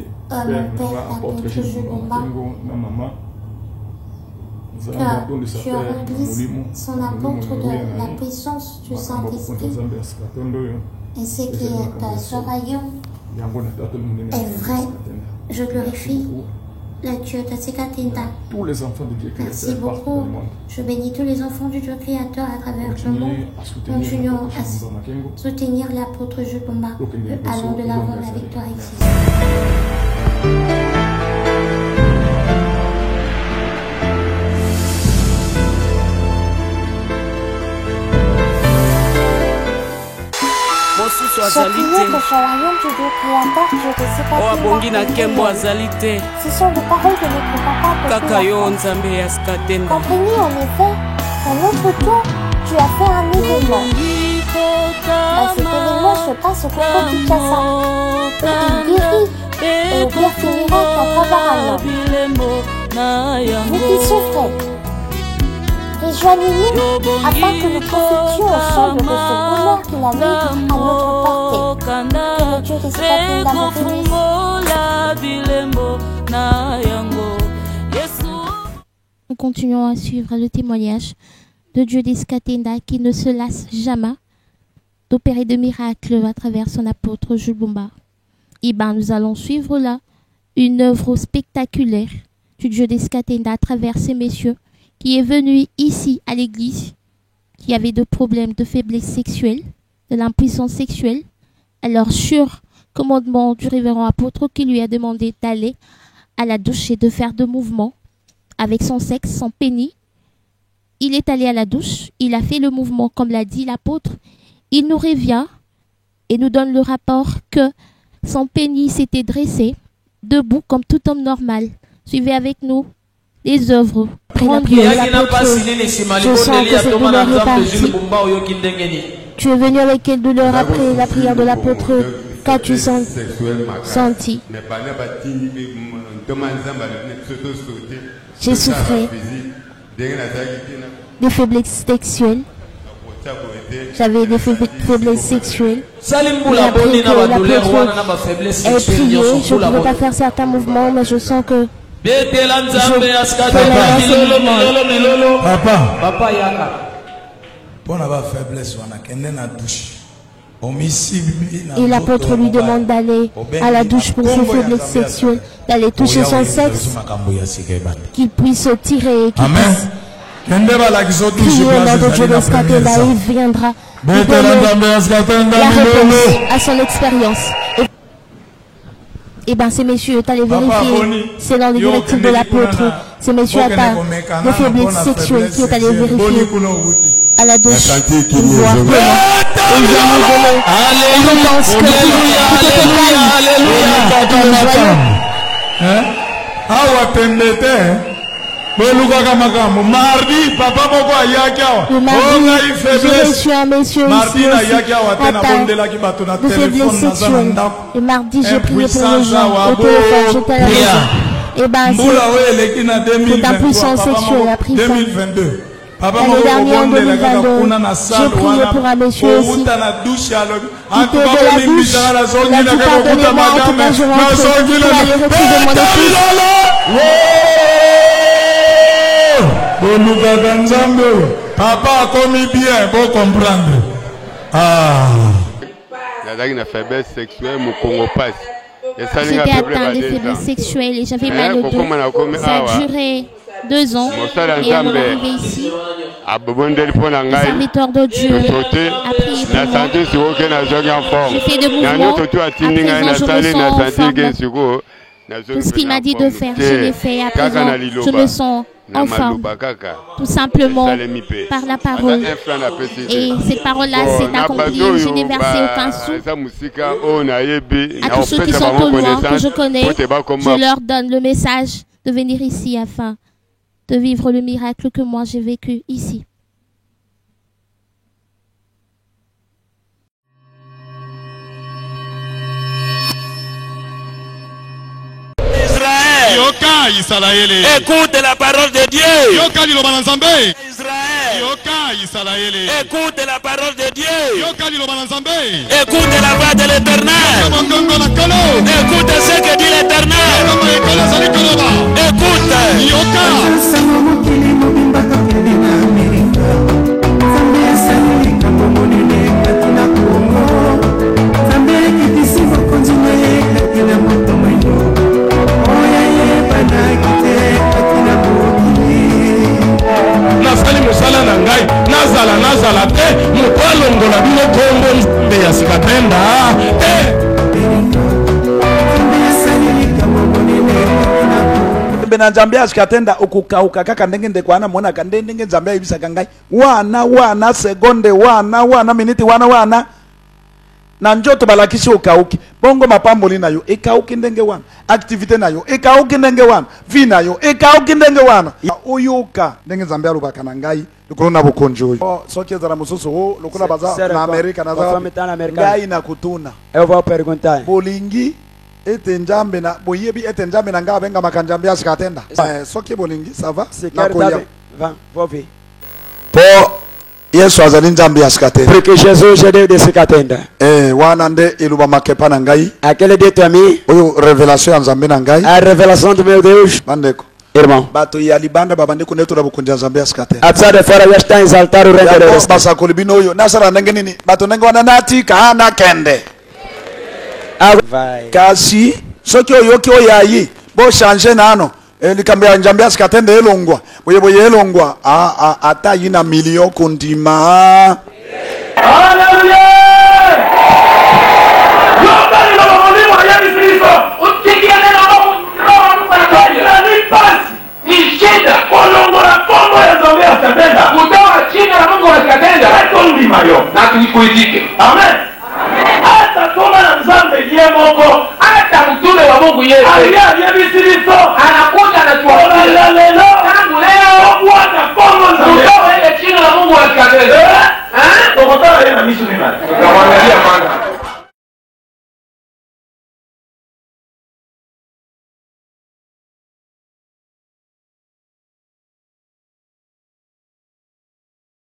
Speaker 15: Père, l'apôtre Jules Bumba, que Dieu remplisse son apôtre de la puissance du Saint-Esprit. Et ce qui est ce royaume est vrai. Je glorifie le Dieu de Sekatenda. Merci beaucoup. Je bénis tous les enfants du Dieu créateur à travers le monde. Continuons à soutenir l'apôtre Jules Bumba. Allons de l'avant, la victoire existe.
Speaker 17: Mon souci
Speaker 15: biso azali te oyo abongi na nkembo azali te kaka yo nzambe ya skatenda.
Speaker 6: Comprenez en effet qu'en notre temps, tu as fait un événement. Cet événement se passe au Congo Kinshasa. Il guérit et opère ses miracles à travers un homme. Vous qui souffrez, rejoignez-nous afin que nous profitions ensemble de ce bonheur qu'il a mis à notre portée. Que le Dieu des Skatenda vous bénisse.
Speaker 17: Nous continuons à suivre le témoignage de Dieu des Skatenda qui ne se lasse jamais d'opérer de miracles à travers son apôtre Jules Bumba. Et bien, nous allons suivre là une œuvre spectaculaire du Dieu des Skatenda à travers ces messieurs qui est venu ici à l'église, qui avait de problèmes de faiblesse sexuelle, de l'impuissance sexuelle. Alors, sur commandement du révérend apôtre qui lui a demandé d'aller à la douche et de faire de mouvements avec son sexe, son pénis, il est allé à la douche, il a fait le mouvement comme l'a dit l'apôtre, il nous revient et nous donne le rapport que son pénis s'était dressé, debout comme tout homme normal. Suivez avec nous les œuvres. Après la prière de l'apôtre, je sens que cette douleur est partie. Tu es venu avec quelle douleur après la prière de l'apôtre? Qu'as-tu senti? J'ai souffert des faiblesses sexuelles. J'avais des faiblesses sexuelles. Et après que l'apôtre ait prié, je ne pouvais pas faire certains mouvements, mais je sens que
Speaker 3: Papa yaka. Pour n'avoir faiblesse, on a qu'une douche.
Speaker 17: Et l'apôtre lui demande d'aller à la douche pour ses faiblesses sexuelles, d'aller toucher son sexe, qu'il puisse tirer et qu'il puisse prier au nom de Dieu des Skatenda. Il viendra lui donner la réponse à son expérience. Et bien ces messieurs, tu allé vérifier, c'est dans les directives de l'apôtre, ces messieurs atteints de faiblesses sexuelles qui est allé vérifier à la douche pour voir comment. Et ils ont révélé, je pense que
Speaker 3: mardi, papa moko ayaki awa.
Speaker 17: Le mardi, j'ai reçu un monsieur ici atteint de faiblesse sexuelle. Le mardi, j'ai prié pour les gens au téléphone, j'étais à la maison. Et ben c'est d'impuissance sexuelle, a pris fin. L'année dernière, en 2022, j'ai prié pour un monsieur aussi qui était de la douche. Il a dit pardonnez-moi, en tout cas je rentre pour aller retrouver mon épouse.
Speaker 3: Papa a commis bien, pour comprendre.
Speaker 17: J'étais atteint de faiblesses sexuelles et j'avais mal au dos. Ça a duré 2 ans et à mon arrivée ici, le serviteur de Dieu a prié pour moi. J'ai fait des mouvements, à présent je me sens en forme. Tout ce qu'il m'a dit de faire, je l'ai fait. À présent, je me sens en forme, tout simplement par la parole. Et cette parole-là s'est accomplie. Je n'ai versé aucun sou. À tous ceux qui sont au loin, que je connais, je leur donne le message de venir ici afin de vivre le miracle que moi j'ai vécu ici.
Speaker 1: Écoute la parole de Dieu. Israël. Écoute la parole de Dieu. Écoute la voix de l'Éternel. Écoute ce que dit l'Éternel. Écoute.
Speaker 3: Nasali musala na ngai nazala te moto alongola bino kombo nzambe ya Skatenda te.
Speaker 18: Bena Nzambe ya Skatenda okukauka kaka ndenge ndekwana mona kande ndenge Nzambe ibisaka ngai wana segonde wana minute wana
Speaker 3: na njoto balakisi okauki bongo mapamboli nayo ekauki ndenge wana activité nayo ekauki ndenge wana vi nayo ekauki ndenge wana uyuka ndenge Nzambe alobaka na ngai likolo na bokonzi oyo soki ezala mosusu lokola baza na Amerika naza ngai na kutuna bolingi ete Nzambe na boyebi ete Nzambe na ngai abenga makanjambe asikatenda soki bolingi ça va nakoya po Yesu azali Nzambe asikatenda
Speaker 4: pour que Jésus j'aide de sikatenda
Speaker 3: wana nde eluba makepa na ngai
Speaker 4: aquele de ami
Speaker 3: oyo révélation ya Nzambe na ngai
Speaker 4: a révélation de meu Deus
Speaker 3: bandeko
Speaker 4: irmão
Speaker 3: bato ya libanda babandeko neto na bokonzi ya Nzambe asikatenda
Speaker 4: apesar de fora já está exaltar o reino de Deus
Speaker 3: basakoli bino oyo nasala ndenge nini bato ndenge wana natika na kende kasi soki oyoki oyayi bo changer nano likambo ya Nzambe asikatenda elongwa boye elongwa ata yina milio kundima
Speaker 2: haleluya yobali na mwalimu wa Yesu Kristo utikia neno ni shida kolongola kombo ya Nzambe asikatenda kutoa chini na Mungu asikatenda hapo ndima yo na tulikuitike amen hata kama na Nzambe ndiye Mungu hata mtume wa Mungu Yesu aliyebisiriso anakuja na tuona leo tangu leo Bwana kombo Nzambe kutoa ile chini na Mungu asikatenda tokotana yeye na misu ni nani tukamwangalia kwanza